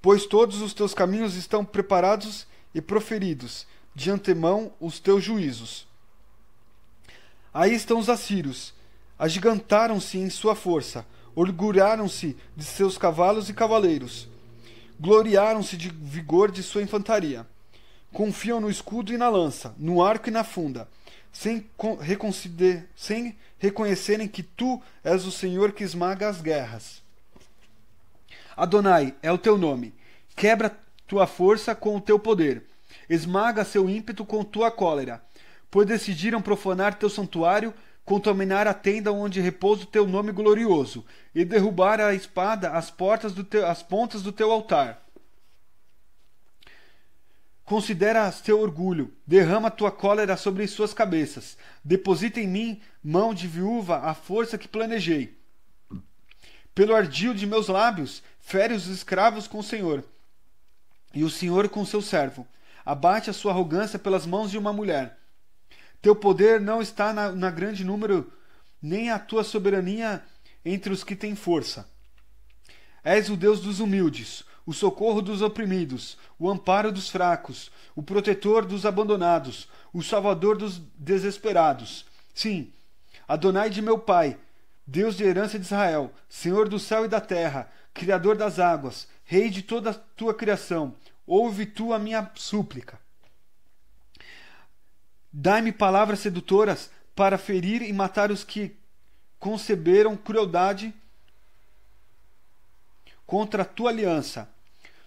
Speaker 2: pois todos os teus caminhos estão preparados e proferidos. de antemão os teus juízos. Aí estão os assírios, agigantaram-se em sua força, orgulharam-se de seus cavalos e cavaleiros, gloriaram-se de vigor de sua infantaria, confiam no escudo e na lança, no arco e na funda, sem reconhecerem que tu és o Senhor que esmaga as guerras. Adonai é o teu nome, quebra tua força com o teu poder, esmaga seu ímpeto com tua cólera, pois decidiram profanar teu santuário, contaminar a tenda onde repousa o teu nome glorioso, e derrubar a espada as pontas do teu altar. Considera teu orgulho, derrama tua cólera sobre suas cabeças, deposita em mim, mão de viúva, a força que planejei. Pelo ardil de meus lábios, fere os escravos com o Senhor, e o Senhor com seu servo. Abate a sua arrogância pelas mãos de uma mulher. Teu poder não está na grande número, nem a tua soberania entre os que têm força. És o Deus dos humildes, o socorro dos oprimidos, o amparo dos fracos, o protetor dos abandonados, o salvador dos desesperados. Sim, Adonai de meu pai, Deus de herança de Israel, Senhor do céu e da terra, Criador das águas, Rei de toda a tua criação, ouve tu a minha súplica. Dai-me palavras sedutoras para ferir e matar os que conceberam crueldade contra a tua aliança,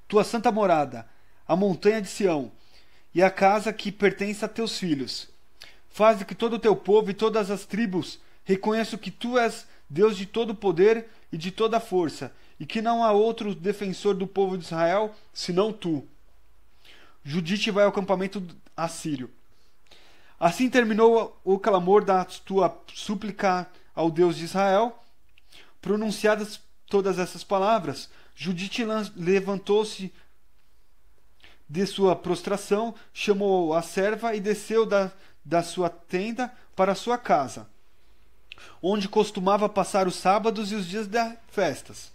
Speaker 2: tua santa morada, a montanha de Sião, e a casa que pertence a teus filhos. Faze que todo o teu povo e todas as tribos reconheçam que tu és Deus de todo poder e de toda força, e que não há outro defensor do povo de Israel senão tu. Judite vai ao acampamento assírio. Assim terminou o clamor da tua súplica ao Deus de Israel. Pronunciadas todas essas palavras, Judite levantou-se de sua prostração, chamou a serva e desceu da sua tenda para a sua casa, onde costumava passar os sábados e os dias das festas.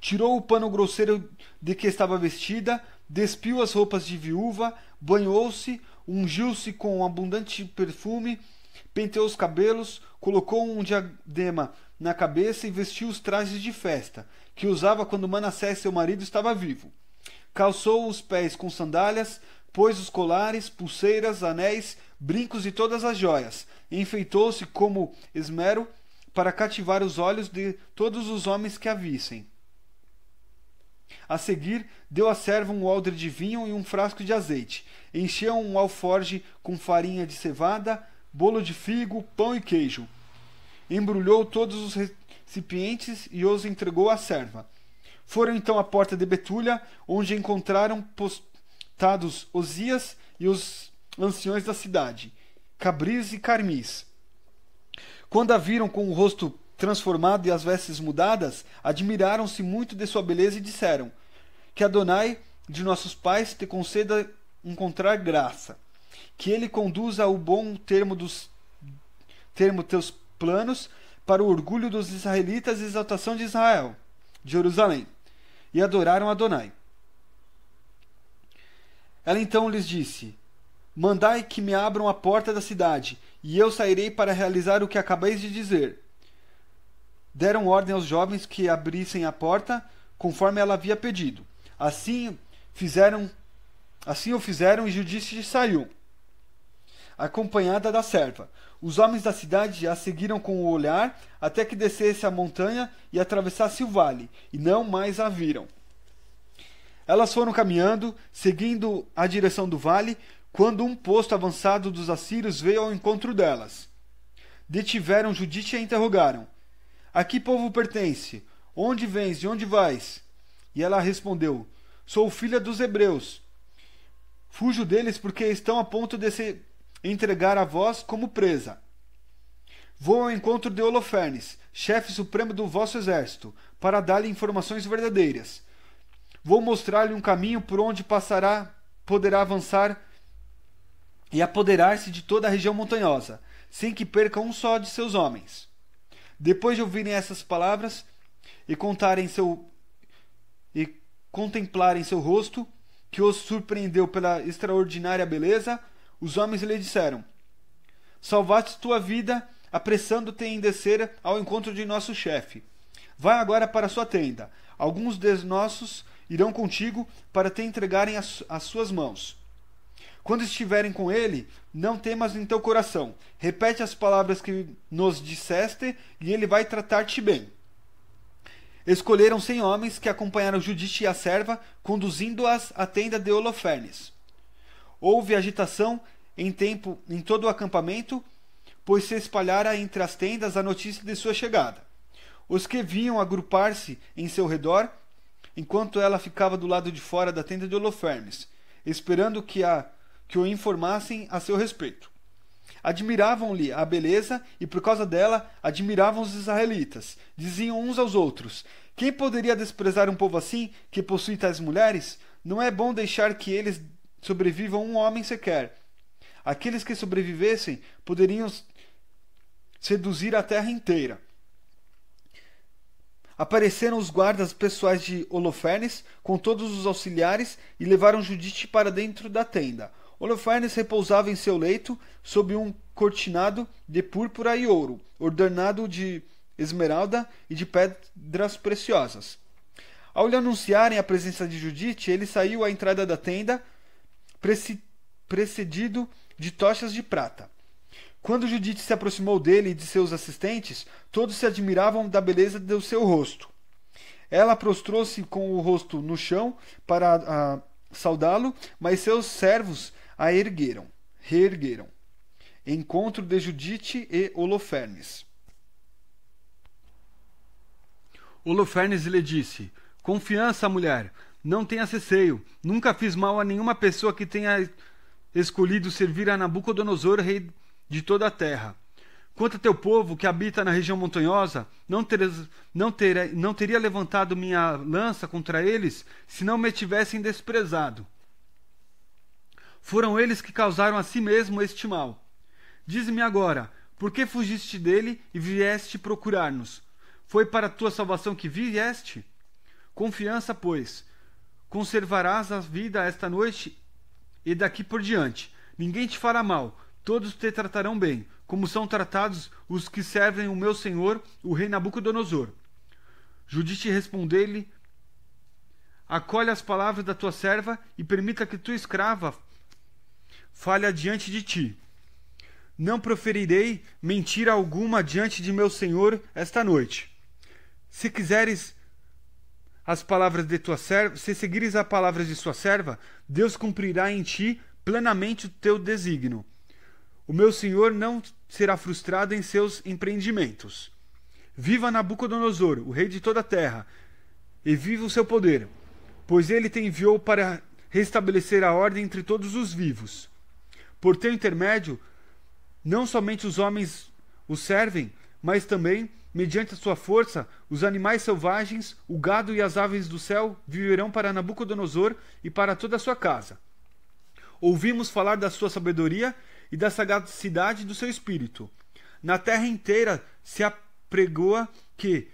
Speaker 2: Tirou o pano grosseiro de que estava vestida, despiu as roupas de viúva, banhou-se, ungiu-se com um abundante perfume, penteou os cabelos, colocou um diadema na cabeça e vestiu os trajes de festa, que usava quando Manassés, seu marido, estava vivo. Calçou os pés com sandálias, pôs os colares, pulseiras, anéis, brincos e todas as joias. Enfeitou-se como esmero para cativar os olhos de todos os homens que a vissem. A seguir, deu à serva um odre de vinho e um frasco de azeite. Encheu um alforje com farinha de cevada, bolo de figo, pão e queijo. Embrulhou todos os recipientes e os entregou à serva. Foram então à porta de Betúlia, onde encontraram postados Osias e os anciões da cidade, Cabris e Carmis. Quando a viram com o rosto transformado e as vestes mudadas, admiraram-se muito de sua beleza e disseram: que Adonai de nossos pais te conceda encontrar graça, que ele conduza ao bom termo teus planos, para o orgulho dos israelitas e exaltação de Israel, de Jerusalém. E adoraram Adonai. Ela então lhes disse: mandai que me abram a porta da cidade, e eu sairei para realizar o que acabeis de dizer. Deram ordem aos jovens que abrissem a porta, conforme ela havia pedido. Assim o fizeram, e Judite saiu, acompanhada da serva. Os homens da cidade a seguiram com o olhar, até que descesse a montanha e atravessasse o vale, e não mais a viram. Elas foram caminhando, seguindo a direção do vale, quando um posto avançado dos assírios veio ao encontro delas. Detiveram Judite e a interrogaram: a que povo pertence? Onde vens e onde vais? E ela respondeu: sou filha dos hebreus. Fujo deles porque estão a ponto de se entregar a vós como presa. Vou ao encontro de Holofernes, chefe supremo do vosso exército, para dar-lhe informações verdadeiras. Vou mostrar-lhe um caminho por onde poderá avançar e apoderar-se de toda a região montanhosa, sem que perca um só de seus homens. Depois de ouvirem essas palavras e contemplarem seu rosto, que os surpreendeu pela extraordinária beleza, Os homens lhe disseram: salvaste tua vida, apressando-te em descer ao encontro de nosso chefe. Vai agora para sua tenda. Alguns dos nossos irão contigo para te entregarem as suas mãos. Quando estiverem com ele, não temas em teu coração. Repete as palavras que nos disseste, e ele vai tratar-te bem. Escolheram 100 homens que acompanharam Judite e a serva, conduzindo-as à tenda de Holofernes. Houve agitação em todo o acampamento, pois se espalhara entre as tendas a notícia de sua chegada. Os que vinham agrupar-se em seu redor, enquanto ela ficava do lado de fora da tenda de Holofernes, esperando que o informassem a seu respeito. Admiravam-lhe a beleza e, por causa dela, admiravam os israelitas. Diziam uns aos outros: quem poderia desprezar um povo assim, que possui tais mulheres? Não é bom deixar que eles sobrevivam um homem sequer. Aqueles que sobrevivessem poderiam seduzir a terra inteira. Apareceram os guardas pessoais de Holofernes com todos os auxiliares e levaram Judite para dentro da tenda. Holofernes repousava em seu leito sob um cortinado de púrpura e ouro, ornado de esmeralda e de pedras preciosas. Ao lhe anunciarem a presença de Judite, ele saiu à entrada da tenda, precedido de tochas de prata. Quando Judite se aproximou dele e de seus assistentes, todos se admiravam da beleza do seu rosto. Ela prostrou-se com o rosto no chão para saudá-lo, mas seus servos a reergueram. Encontro de Judite e Holofernes.
Speaker 1: Holofernes lhe disse: confiança, mulher, não tenha receio. Nunca fiz mal a nenhuma pessoa que tenha escolhido servir a Nabucodonosor, rei de toda a terra. Quanto a teu povo, que habita na região montanhosa, não teria levantado minha lança contra eles, se não me tivessem desprezado. Foram eles que causaram a si mesmo este mal. Dize-me agora, por que fugiste dele e vieste procurar-nos? Foi para a tua salvação que vieste? Confiança, pois, conservarás a vida esta noite e daqui por diante. Ninguém te fará mal, todos te tratarão bem, como são tratados os que servem o meu senhor, o rei Nabucodonosor. Judite respondeu-lhe: acolhe as palavras da tua serva e permita que tua escrava fale adiante de ti. Não proferirei mentira alguma diante de meu senhor esta noite. Se quiseres as palavras de tua serva, se seguires as palavras de sua serva, Deus cumprirá em ti plenamente o teu desígnio. O meu senhor não será frustrado em seus empreendimentos. Viva Nabucodonosor, o rei de toda a terra, e viva o seu poder, pois ele te enviou para restabelecer a ordem entre todos os vivos. Por teu intermédio, não somente os homens o servem, mas também, mediante a sua força, os animais selvagens, o gado e as aves do céu viverão para Nabucodonosor e para toda a sua casa. Ouvimos falar da sua sabedoria e da sagacidade do seu espírito. Na terra inteira se apregoa que,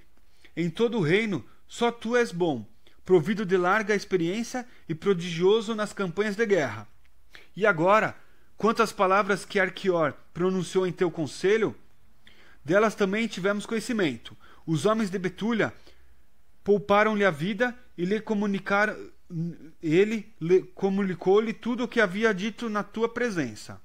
Speaker 1: em todo o reino, só tu és bom, provido de larga experiência e prodigioso nas campanhas de guerra. E agora, quanto às palavras que Arquior pronunciou em teu conselho, delas também tivemos conhecimento. Os homens de Betúlia pouparam-lhe a vida e lhe comunicou-lhe tudo o que havia dito na tua presença.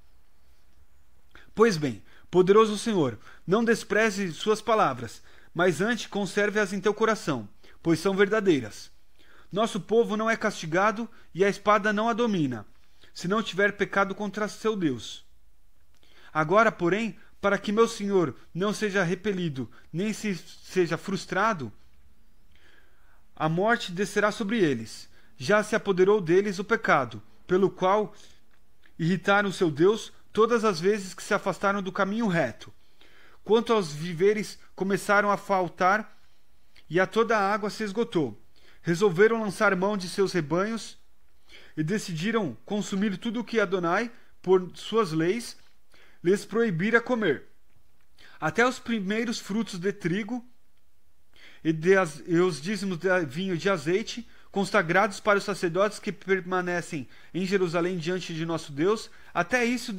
Speaker 1: Pois bem, poderoso Senhor, não despreze suas palavras, mas antes conserve-as em teu coração, pois são verdadeiras. Nosso povo não é castigado e a espada não a domina, se não tiver pecado contra seu Deus. Agora, porém, para que meu senhor não seja repelido, nem seja frustrado, a morte descerá sobre eles. Já se apoderou deles o pecado, pelo qual irritaram o seu Deus todas as vezes que se afastaram do caminho reto. Quanto aos víveres, começaram a faltar e a toda a água se esgotou. Resolveram lançar mão de seus rebanhos e decidiram consumir tudo o que Adonai, por suas leis, lhes proibira comer. Até os primeiros frutos de trigo e os dízimos de vinho e de azeite, consagrados para os sacerdotes que permanecem em Jerusalém diante de nosso Deus, até isso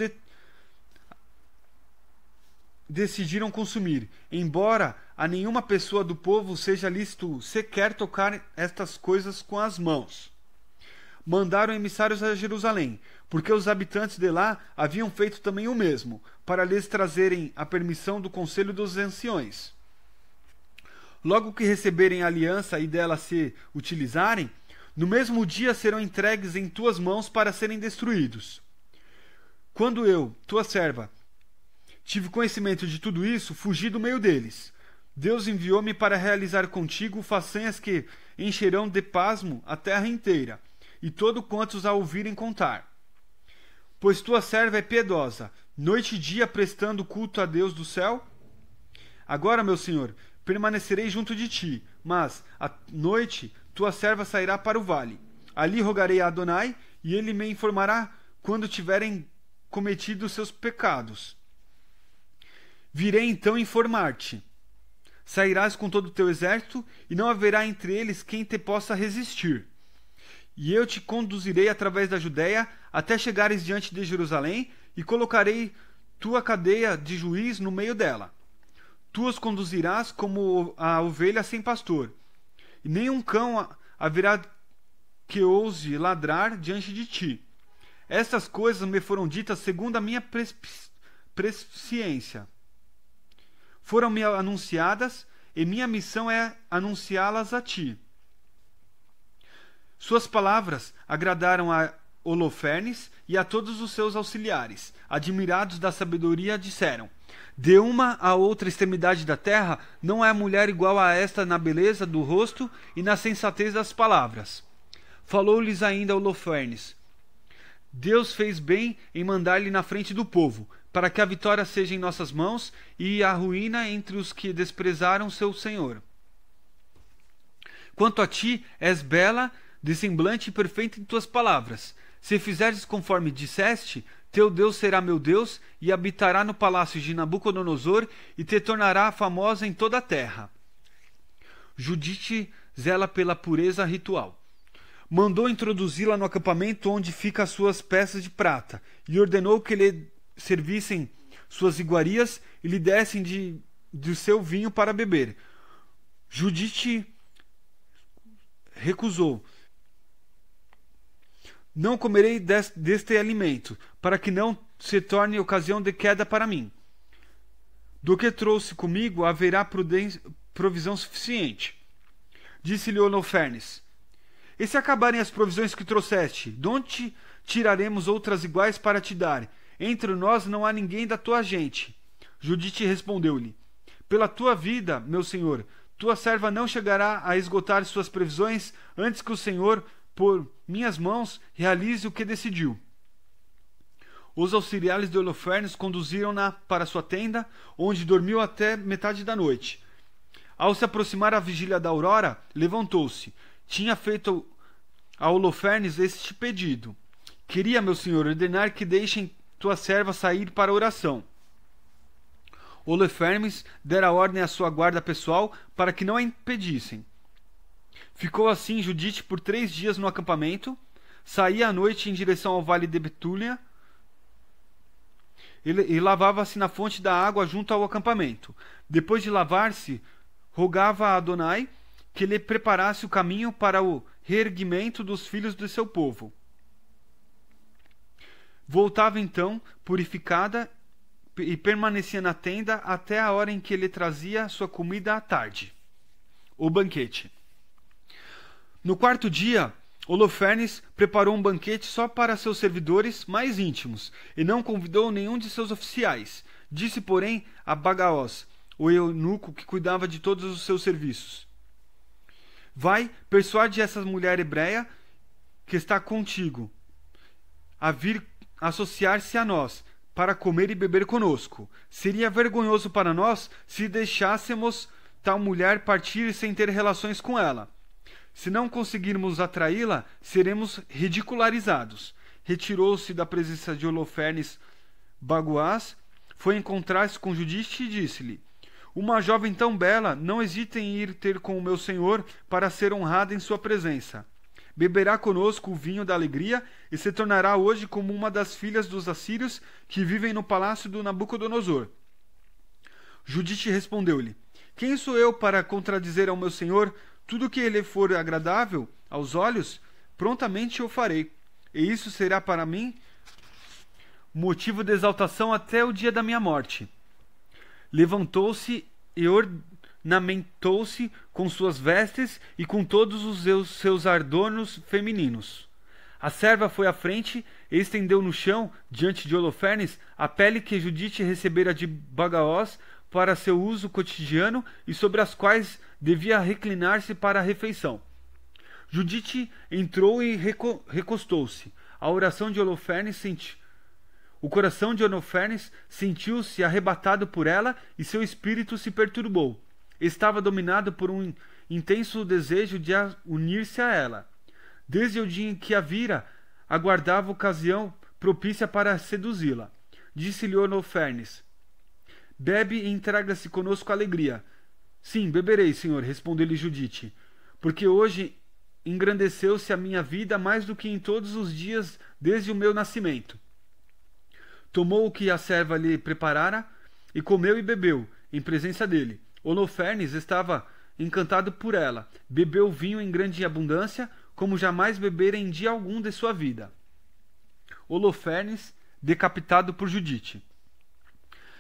Speaker 1: decidiram consumir, embora a nenhuma pessoa do povo seja lícito sequer tocar estas coisas com as mãos. Mandaram emissários a Jerusalém, porque os habitantes de lá haviam feito também o mesmo, para lhes trazerem a permissão do conselho dos anciões. Logo que receberem a aliança e dela se utilizarem, no mesmo dia serão entregues em tuas mãos para serem destruídos. Quando eu, tua serva, tive conhecimento de tudo isso, fugi do meio deles. Deus enviou-me para realizar contigo façanhas que encherão de pasmo a terra inteira, e todo quantos a ouvirem contar. Pois tua serva é piedosa, noite e dia prestando culto a Deus do céu. Agora, meu senhor, permanecerei junto de ti, mas à noite tua serva sairá para o vale. Ali rogarei a Adonai, e ele me informará quando tiverem cometido seus pecados. Virei então informar-te. Sairás com todo o teu exército, e não haverá entre eles quem te possa resistir. E eu te conduzirei através da Judéia, até chegares diante de Jerusalém, e colocarei tua cadeia de juiz no meio dela. Tu os conduzirás como a ovelha sem pastor, e nenhum cão haverá que ouse ladrar diante de ti. Estas coisas me foram ditas segundo a minha presciência. Foram-me anunciadas, e minha missão é anunciá-las a ti. Suas palavras agradaram a Holofernes e a todos os seus auxiliares. Admirados da sabedoria, disseram: de uma a outra extremidade da terra não há mulher igual a esta na beleza do rosto e na sensatez das palavras. Falou-lhes ainda Holofernes: Deus fez bem em mandar-lhe na frente do povo, para que a vitória seja em nossas mãos e a ruína entre os que desprezaram seu Senhor. Quanto a ti, és bela, de semblante perfeito em tuas palavras. Se fizeres conforme disseste, teu Deus será meu Deus, e habitará no palácio de Nabucodonosor, e te tornará famosa em toda a terra. Judite zela pela pureza ritual. Mandou introduzi-la no acampamento onde ficam as suas peças de prata, e ordenou que lhe servissem suas iguarias e lhe dessem de seu vinho para beber. Judite recusou. Não comerei deste alimento, para que não se torne ocasião de queda para mim. Do que trouxe comigo haverá provisão suficiente. Disse-lhe Holofernes: e se acabarem as provisões que trouxeste, de onde tiraremos outras iguais para te dar? Entre nós não há ninguém da tua gente. Judite respondeu-lhe: pela tua vida, meu senhor, tua serva não chegará a esgotar suas previsões antes que o Senhor, por minhas mãos, realize o que decidiu. Os auxiliares de Holofernes conduziram-na para sua tenda, onde dormiu até metade da noite. Ao se aproximar a vigília da aurora, levantou-se. Tinha feito a Holofernes este pedido: queria, meu senhor, ordenar que deixem tua serva sair para a oração. Holofernes dera ordem à sua guarda pessoal para que não a impedissem. Ficou assim Judite por 3 dias no acampamento, saía à noite em direção ao vale de Betúlia e lavava-se na fonte da água junto ao acampamento. Depois de lavar-se, rogava a Adonai que lhe preparasse o caminho para o reerguimento dos filhos de seu povo. Voltava então, purificada, e permanecia na tenda até a hora em que ele trazia sua comida à tarde. O banquete. No 4º dia, Holofernes preparou um banquete só para seus servidores mais íntimos, e não convidou nenhum de seus oficiais. Disse, porém, a Bagaós, o eunuco que cuidava de todos os seus serviços: vai, persuade essa mulher hebreia que está contigo a vir associar-se a nós, para comer e beber conosco. Seria vergonhoso para nós se deixássemos tal mulher partir sem ter relações com ela. Se não conseguirmos atraí-la, seremos ridicularizados. Retirou-se da presença de Holofernes Bagoás, foi encontrar-se com Judite e disse-lhe: uma jovem tão bela não hesita em ir ter com o meu senhor para ser honrada em sua presença. beberá conosco o vinho da alegria e se tornará hoje como uma das filhas dos assírios que vivem no palácio do Nabucodonosor. Judite respondeu-lhe: Quem sou eu para contradizer ao meu senhor? Tudo que lhe for agradável aos olhos, prontamente o farei. E isso será para mim motivo de exaltação até o dia da minha morte. Levantou-se e ornamentou-se com suas vestes e com todos os seus adornos femininos. A serva foi à frente e estendeu no chão, diante de Holofernes, a pele que Judite recebera de Bagaós para seu uso cotidiano e sobre as quais devia reclinar-se para a refeição. Judite entrou e recostou-se. A oração de Holofernes O coração de Holofernes sentiu-se arrebatado por ela e seu espírito se perturbou. Estava dominado por um intenso desejo de unir-se a ela. Desde o dia em que a vira, aguardava ocasião propícia para seduzi-la. Disse-lhe Holofernes: Bebe e entrega-se conosco a alegria. Sim, beberei, senhor, respondeu-lhe Judite, porque hoje engrandeceu-se a minha vida mais do que em todos os dias desde o meu nascimento. Tomou o que a serva lhe preparara e comeu e bebeu, em presença dele. Holofernes estava encantado por ela. Bebeu vinho em grande abundância, como jamais bebera em dia algum de sua vida. Holofernes, decapitado por Judite.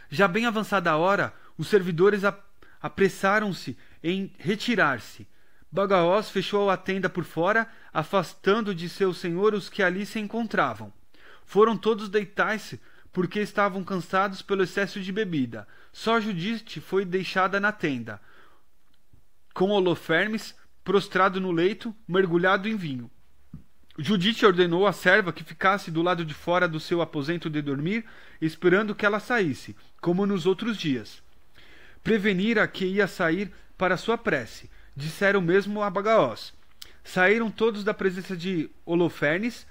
Speaker 1: Já bem avançada a hora, os servidores apressaram-se em retirar-se. Bagaós fechou a tenda por fora, afastando de seu senhor os que ali se encontravam. Foram todos deitar-se, porque estavam cansados pelo excesso de bebida. Só Judite foi deixada na tenda, com Holofernes prostrado no leito, mergulhado em vinho. Judite ordenou à serva que ficasse do lado de fora do seu aposento de dormir, esperando que ela saísse, como nos outros dias. Prevenira que ia sair para sua prece. Disseram mesmo a Bagaós. Saíram todos da presença de Holofernes.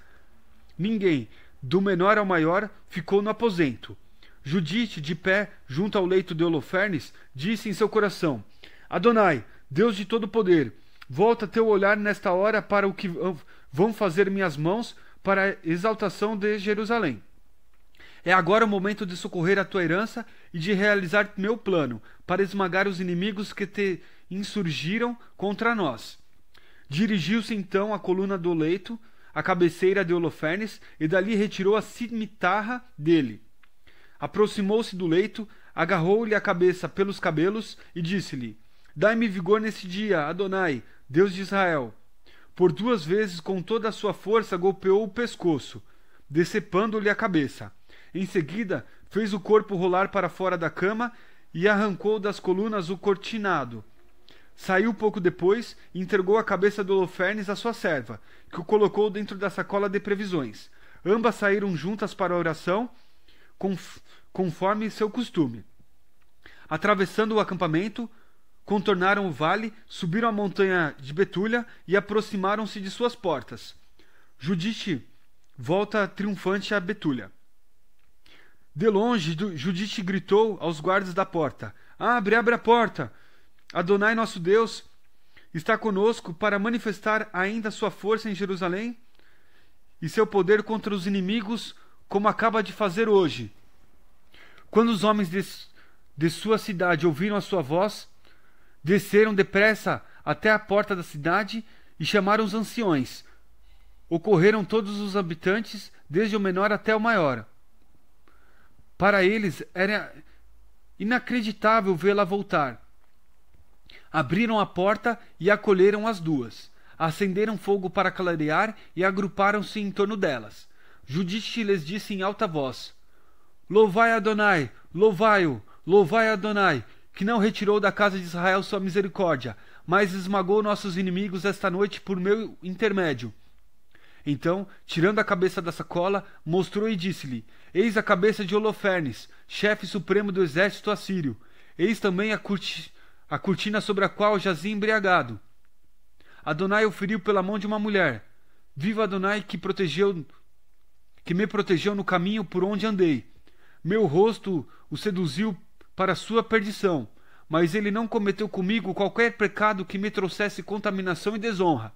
Speaker 1: Ninguém, do menor ao maior, ficou no aposento. Judite, de pé, junto ao leito de Holofernes, disse em seu coração: Adonai, Deus de todo poder, volta teu olhar nesta hora para o que vão fazer minhas mãos para a exaltação de Jerusalém. É agora o momento de socorrer a tua herança e de realizar meu plano, para esmagar os inimigos que te insurgiram contra nós. Dirigiu-se então à coluna do leito, à cabeceira de Holofernes, e dali retirou a cimitarra dele. Aproximou-se do leito, agarrou-lhe a cabeça pelos cabelos e disse-lhe: Dai-me vigor nesse dia, Adonai, Deus de Israel. Por 2 vezes, com toda a sua força, golpeou o pescoço, decepando-lhe a cabeça. Em seguida, fez o corpo rolar para fora da cama e arrancou das colunas o cortinado. Saiu pouco depois e entregou a cabeça de Holofernes à sua serva, que o colocou dentro da sacola de previsões. Ambas saíram juntas para a oração, conforme seu costume. Atravessando o acampamento, contornaram o vale, subiram a montanha de Betúlia e aproximaram-se de suas portas. Judite volta triunfante a Betúlia. De longe, Judite gritou aos guardas da porta: Abre, abre a porta! Adonai, nosso Deus, está conosco para manifestar ainda sua força em Jerusalém e seu poder contra os inimigos, como acaba de fazer hoje. Quando os homens de sua cidade ouviram a sua voz, desceram depressa até a porta da cidade e chamaram os anciões. Ocorreram todos os habitantes, desde o menor até o maior. Para eles era inacreditável vê-la voltar. Abriram a porta e acolheram as duas. Acenderam fogo para clarear e agruparam-se em torno delas. Judite lhes disse em alta voz: Louvai Adonai, louvai-o, louvai Adonai, que não retirou da casa de Israel sua misericórdia, mas esmagou nossos inimigos esta noite por meu intermédio. Então, tirando a cabeça da sacola, mostrou e disse-lhe: Eis a cabeça de Holofernes, chefe supremo do exército assírio. Eis também a cortina sobre a qual jazia embriagado. Adonai o feriu pela mão de uma mulher. Viva Adonai que me protegeu no caminho por onde andei. Meu rosto o seduziu para sua perdição, mas ele não cometeu comigo qualquer pecado que me trouxesse contaminação e desonra.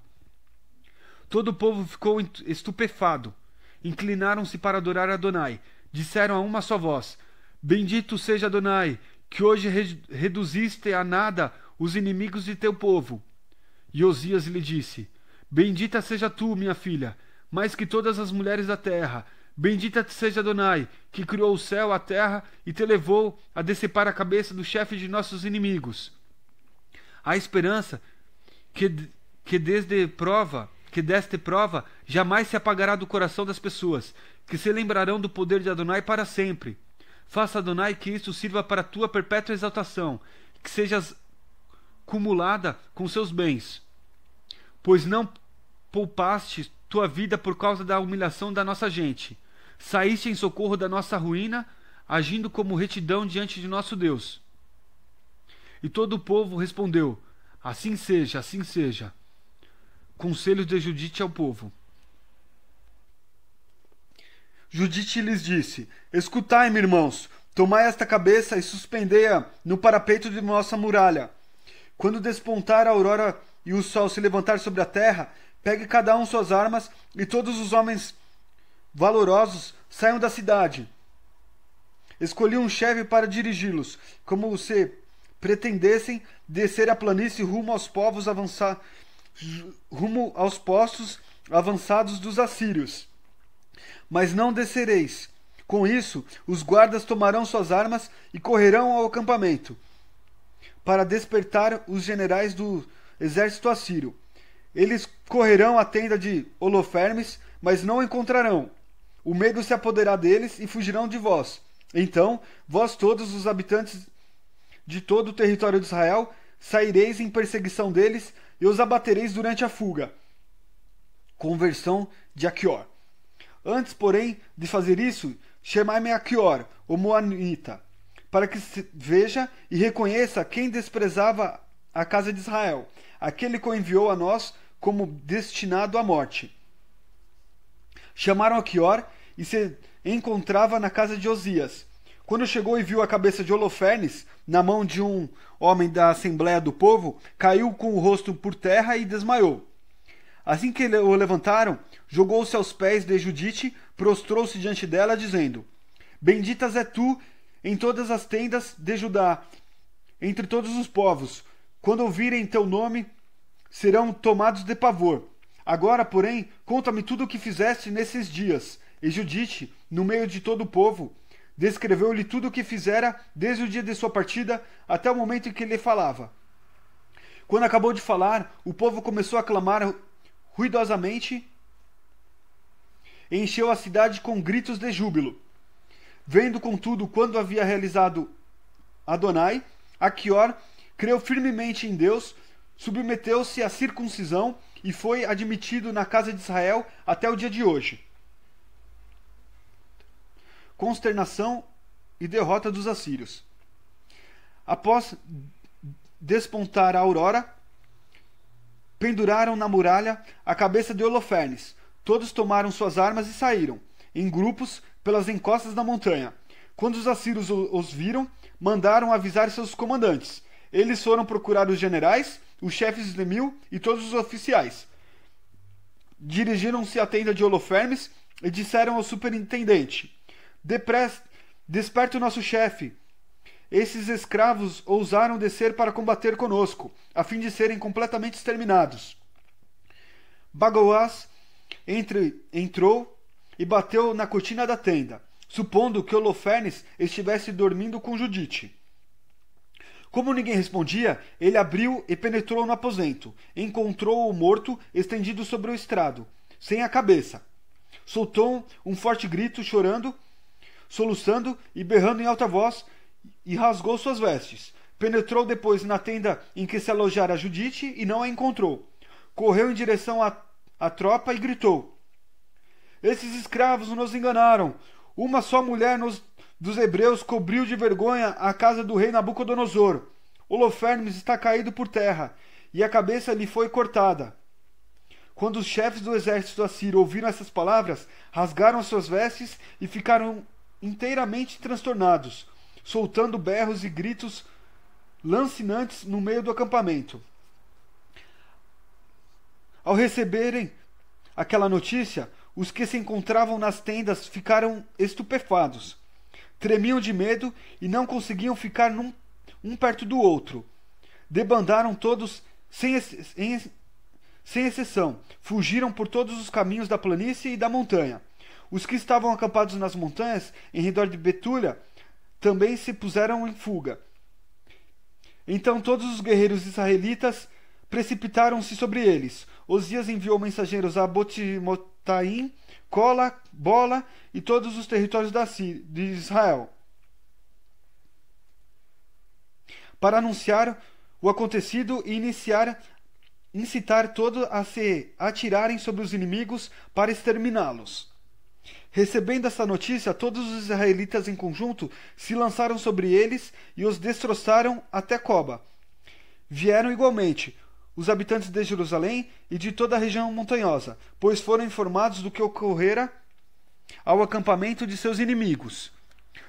Speaker 1: Todo o povo ficou estupefado. Inclinaram-se para adorar Adonai. Disseram a uma só voz: Bendito seja Adonai, que hoje reduziste a nada os inimigos de teu povo. E Osias lhe disse: Bendita seja tu, minha filha, mais que todas as mulheres da terra. Bendita seja Adonai, que criou o céu, a terra e te levou a decepar a cabeça do chefe de nossos inimigos. A esperança que deste prova jamais se apagará do coração das pessoas, que se lembrarão do poder de Adonai para sempre. Faça, Adonai, que isto sirva para a tua perpétua exaltação, que sejas cumulada com seus bens, pois não poupaste tua vida por causa da humilhação da nossa gente. Saíste em socorro da nossa ruína, agindo como retidão diante de nosso Deus. E todo o povo respondeu: Assim seja, assim seja. Conselho de Judite ao povo.
Speaker 2: Judite lhes disse: Escutai-me, irmãos, tomai esta cabeça e suspendei-a no parapeito de nossa muralha. Quando despontar a aurora e o sol se levantar sobre a terra, pegue cada um suas armas e todos os homens valorosos saiam da cidade. Escolhi um chefe para dirigi-los, como se pretendessem descer a planície rumo aos postos avançados dos assírios. Mas não descereis. Com isso, os guardas tomarão suas armas e correrão ao acampamento, para despertar os generais do exército assírio. Eles correrão à tenda de Holofernes, mas não o encontrarão. O medo se apoderará deles e fugirão de vós. Então, vós todos os habitantes de todo o território de Israel, saireis em perseguição deles e os abatereis durante a fuga. Conversão de Aquior. Antes, porém, de fazer isso, chamai-me Aquior, o Moanita, para que se veja e reconheça quem desprezava a casa de Israel, aquele que o enviou a nós como destinado à morte. Chamaram Aquior e se encontrava na casa de Osias. Quando chegou e viu a cabeça de Holofernes na mão de um homem da Assembleia do Povo, caiu com o rosto por terra e desmaiou. Assim que o levantaram, jogou-se aos pés de Judite, prostrou-se diante dela, dizendo: Benditas é tu em todas as tendas de Judá, entre todos os povos. Quando ouvirem teu nome, serão tomados de pavor. Agora, porém, conta-me tudo o que fizeste nesses dias. E Judite, no meio de todo o povo, descreveu-lhe tudo o que fizera desde o dia de sua partida até o momento em que lhe falava. Quando acabou de falar, o povo começou a clamar ruidosamente e encheu a cidade com gritos de júbilo. Vendo, contudo, quando havia realizado Adonai, Aquior creu firmemente em Deus, submeteu-se à circuncisão e foi admitido na casa de Israel até o dia de hoje. Consternação e derrota dos assírios. Após despontar a aurora, penduraram na muralha a cabeça de Holofernes. Todos tomaram suas armas e saíram, em grupos, pelas encostas da montanha. Quando os assírios os viram, mandaram avisar seus comandantes. Eles foram procurar os generais, os chefes de 1000 e todos os oficiais. Dirigiram-se à tenda de Holofernes e disseram ao superintendente: Desperte o nosso chefe. Esses escravos ousaram descer para combater conosco, a fim de serem completamente exterminados. Bagoás entrou e bateu na cortina da tenda, supondo que Holofernes estivesse dormindo com Judite. Como ninguém respondia, ele abriu e penetrou no aposento. Encontrou-o morto, estendido sobre o estrado, sem a cabeça. Soltou um forte grito, chorando, soluçando e berrando em alta voz, e rasgou suas vestes. Penetrou depois na tenda em que se alojara Judite e não a encontrou. Correu em direção à tropa e gritou: Esses escravos nos enganaram. Uma só mulher dos hebreus cobriu de vergonha a casa do rei Nabucodonosor. Holofernes está caído por terra, e a cabeça lhe foi cortada. Quando os chefes do exército assírio ouviram essas palavras, rasgaram suas vestes e ficaram inteiramente transtornados, soltando berros e gritos lancinantes no meio do acampamento. Ao receberem aquela notícia, os que se encontravam nas tendas ficaram estupefatos. Tremiam de medo e não conseguiam ficar um perto do outro. Debandaram todos sem exceção. Fugiram por todos os caminhos da planície e da montanha. Os que estavam acampados nas montanhas, em redor de Betúlia, também se puseram em fuga. Então todos os guerreiros israelitas precipitaram-se sobre eles. Osias enviou mensageiros a Botimotaim, Cola, Bola e todos os territórios de Israel, para anunciar o acontecido e incitar todos a se atirarem sobre os inimigos para exterminá-los. Recebendo essa notícia, todos os israelitas em conjunto se lançaram sobre eles e os destroçaram até Coba. Vieram igualmente os habitantes de Jerusalém e de toda a região montanhosa, pois foram informados do que ocorrera ao acampamento de seus inimigos.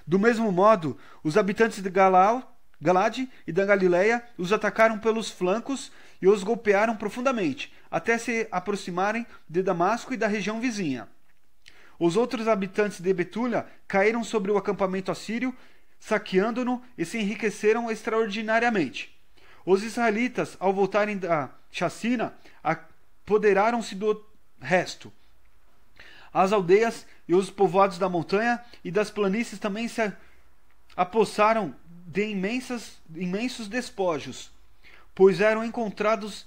Speaker 2: Do mesmo modo, os habitantes de Galade e da Galileia os atacaram pelos flancos e os golpearam profundamente, até se aproximarem de Damasco e da região vizinha. Os outros habitantes de Betúlia caíram sobre o acampamento assírio, saqueando-no e se enriqueceram extraordinariamente. Os israelitas, ao voltarem da chacina, apoderaram-se do resto. As aldeias e os povoados da montanha e das planícies também se apossaram de imensos despojos, pois eram encontrados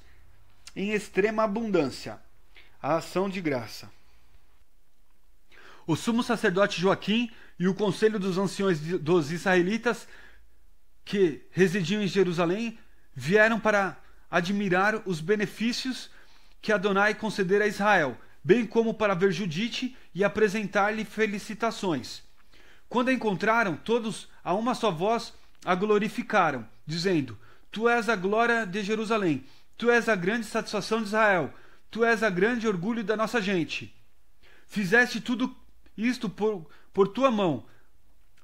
Speaker 2: em extrema abundância. A ação de graça. O sumo sacerdote Joaquim e o conselho dos anciões dos israelitas que residiam em Jerusalém vieram para admirar os benefícios que Adonai concedera a Israel, bem como para ver Judite e apresentar-lhe felicitações. Quando a encontraram, todos a uma só voz a glorificaram, dizendo: Tu és a glória de Jerusalém, Tu és a grande satisfação de Israel, Tu és a grande orgulho da nossa gente. Fizeste tudo isto por tua mão,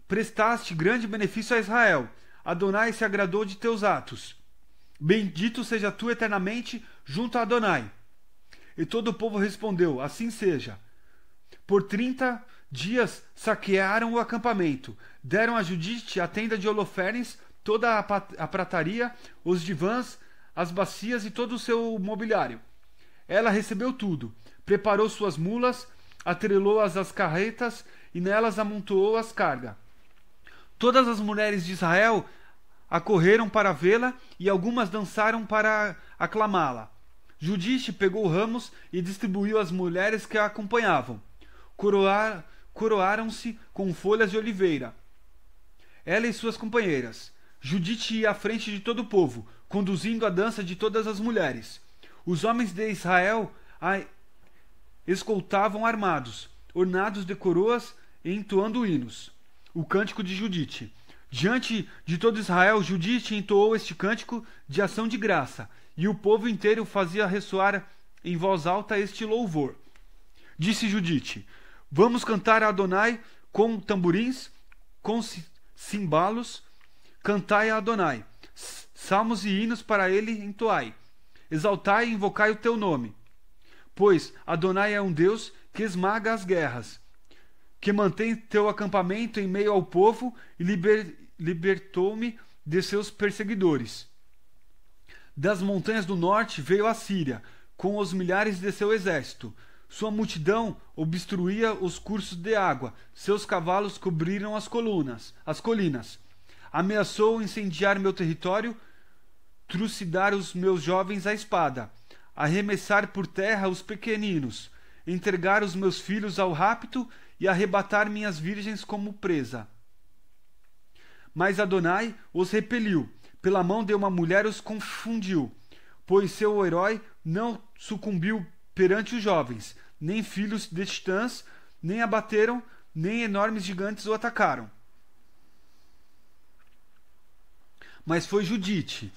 Speaker 2: prestaste grande benefício a Israel. Adonai se agradou de teus atos. Bendito seja tu eternamente junto a Adonai. E todo o povo respondeu: Assim seja. Por 30 dias saquearam o acampamento, deram a Judite a tenda de Holofernes, toda a prataria, os divãs, as bacias e todo o seu mobiliário. Ela recebeu tudo, preparou suas mulas, atrelou-as às carretas e nelas amontoou as cargas. Todas as mulheres de Israel acorreram para vê-la e algumas dançaram para aclamá-la. Judite pegou ramos e distribuiu às mulheres que a acompanhavam. Coroaram-se com folhas de oliveira, ela e suas companheiras. Judite ia à frente de todo o povo, conduzindo a dança de todas as mulheres. Os homens de Israel a escoltavam armados, ornados de coroas e entoando hinos. O cântico de Judite. Diante de todo Israel, Judite entoou este cântico de ação de graça, e o povo inteiro fazia ressoar em voz alta este louvor. Disse Judite: Vamos cantar a Adonai com tamborins, com cimbalos, cantai a Adonai, salmos e hinos para ele entoai, exaltai e invocai o teu nome. Pois Adonai é um Deus que esmaga as guerras, que mantém teu acampamento em meio ao povo e libertou-me de seus perseguidores. Das montanhas do norte veio a Síria, com os milhares de seu exército. Sua multidão obstruía os cursos de água, seus cavalos cobriram as colinas. Ameaçou incendiar meu território, trucidar os meus jovens à espada, arremessar por terra os pequeninos, entregar os meus filhos ao rapto e arrebatar minhas virgens como presa. Mas Adonai os repeliu, pela mão de uma mulher os confundiu, pois seu herói não sucumbiu perante os jovens, nem filhos de titãs, nem abateram, nem enormes gigantes o atacaram. Mas foi Judite,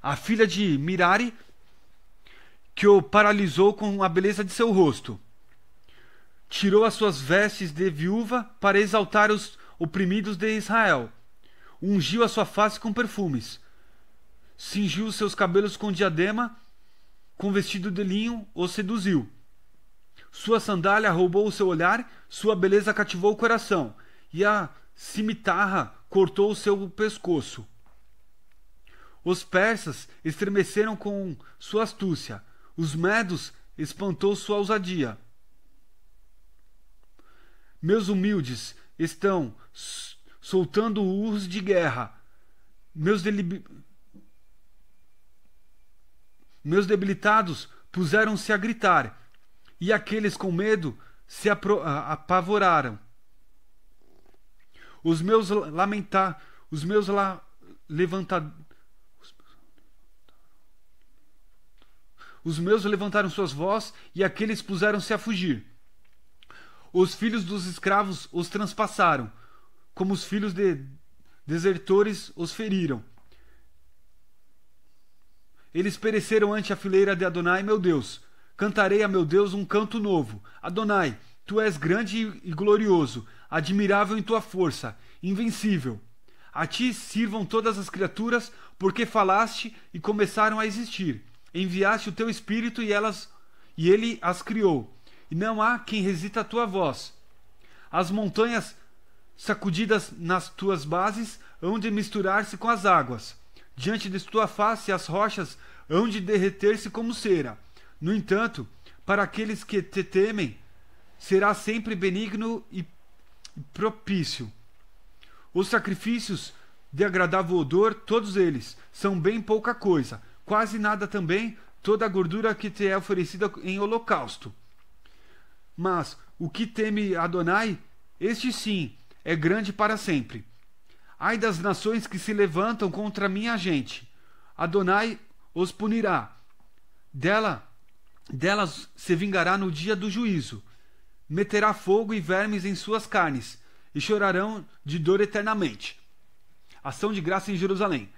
Speaker 2: a filha de Mirari, que o paralisou com a beleza de seu rosto. Tirou as suas vestes de viúva para exaltar os oprimidos de Israel. Ungiu a sua face com perfumes. Cingiu os seus cabelos com diadema, com vestido de linho os seduziu.
Speaker 1: Sua sandália roubou o seu olhar, sua beleza cativou o coração, e a cimitarra cortou o seu pescoço. Os persas estremeceram com sua astúcia, os medos espantou sua ousadia. Meus humildes estão soltando urros de guerra, meus debilitados puseram-se a gritar, e aqueles com medo se apavoraram. Os meus levantaram suas vozes, e aqueles puseram-se a fugir. Os filhos dos escravos os transpassaram, como os filhos de desertores os feriram. Eles pereceram ante a fileira de Adonai, meu Deus. Cantarei a meu Deus um canto novo. Adonai, tu és grande e glorioso, admirável em tua força, invencível. A ti sirvam todas as criaturas, porque falaste e começaram a existir. Enviaste o teu Espírito e ele as criou. E não há quem resista à tua voz. As montanhas sacudidas nas tuas bases hão de misturar-se com as águas. Diante de tua face as rochas hão de derreter-se como cera. No entanto, para aqueles que te temem, será sempre benigno e propício. Os sacrifícios de agradável odor, todos eles, são bem pouca coisa, quase nada também, toda a gordura que te é oferecida em holocausto. Mas o que teme Adonai, este sim, é grande para sempre. Ai das nações que se levantam contra minha gente. Adonai os punirá. Delas se vingará no dia do juízo. Meterá fogo e vermes em suas carnes, e chorarão de dor eternamente. Ação de graça em Jerusalém.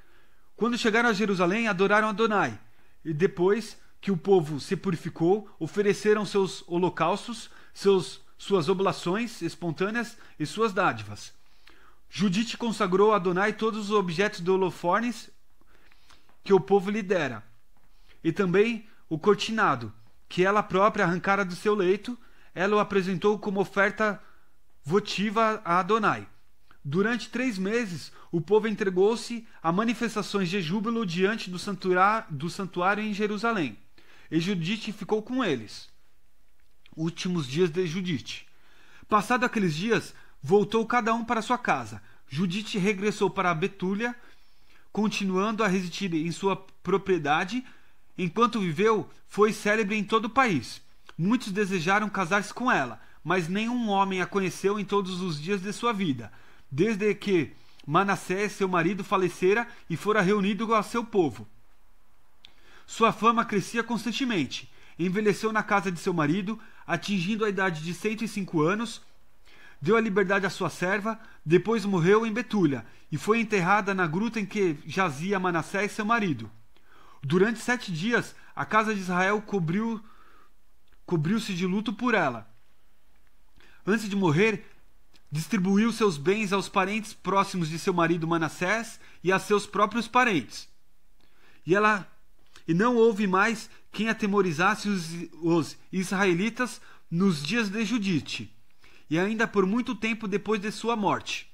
Speaker 1: Quando chegaram a Jerusalém, adoraram Adonai. E depois que o povo se purificou, ofereceram seus holocaustos, suas oblações espontâneas e suas dádivas. Judite consagrou a Adonai todos os objetos de holofornes que o povo lhe dera, e também o cortinado, que ela própria arrancara do seu leito, ela o apresentou como oferta votiva a Adonai. Durante 3 meses, o povo entregou-se a manifestações de júbilo diante do santuário em Jerusalém, e Judite ficou com eles. Últimos dias de Judite. Passado aqueles dias, voltou cada um para sua casa. Judite regressou para Betúlia, continuando a residir em sua propriedade. Enquanto viveu, foi célebre em todo o país. Muitos desejaram casar-se com ela, mas nenhum homem a conheceu em todos os dias de sua vida, desde que Manassés, seu marido, falecera e fora reunido ao seu povo. Sua fama crescia constantemente. Envelheceu na casa de seu marido, atingindo a idade de 105 anos, deu a liberdade à sua serva, depois morreu em Betúlia, e foi enterrada na gruta em que jazia Manassés, seu marido. Durante 7 dias, a casa de Israel cobriu-se de luto por ela. Antes de morrer, distribuiu seus bens aos parentes próximos de seu marido Manassés e a seus próprios parentes. E não houve mais quem atemorizasse os israelitas nos dias de Judite, e ainda por muito tempo depois de sua morte.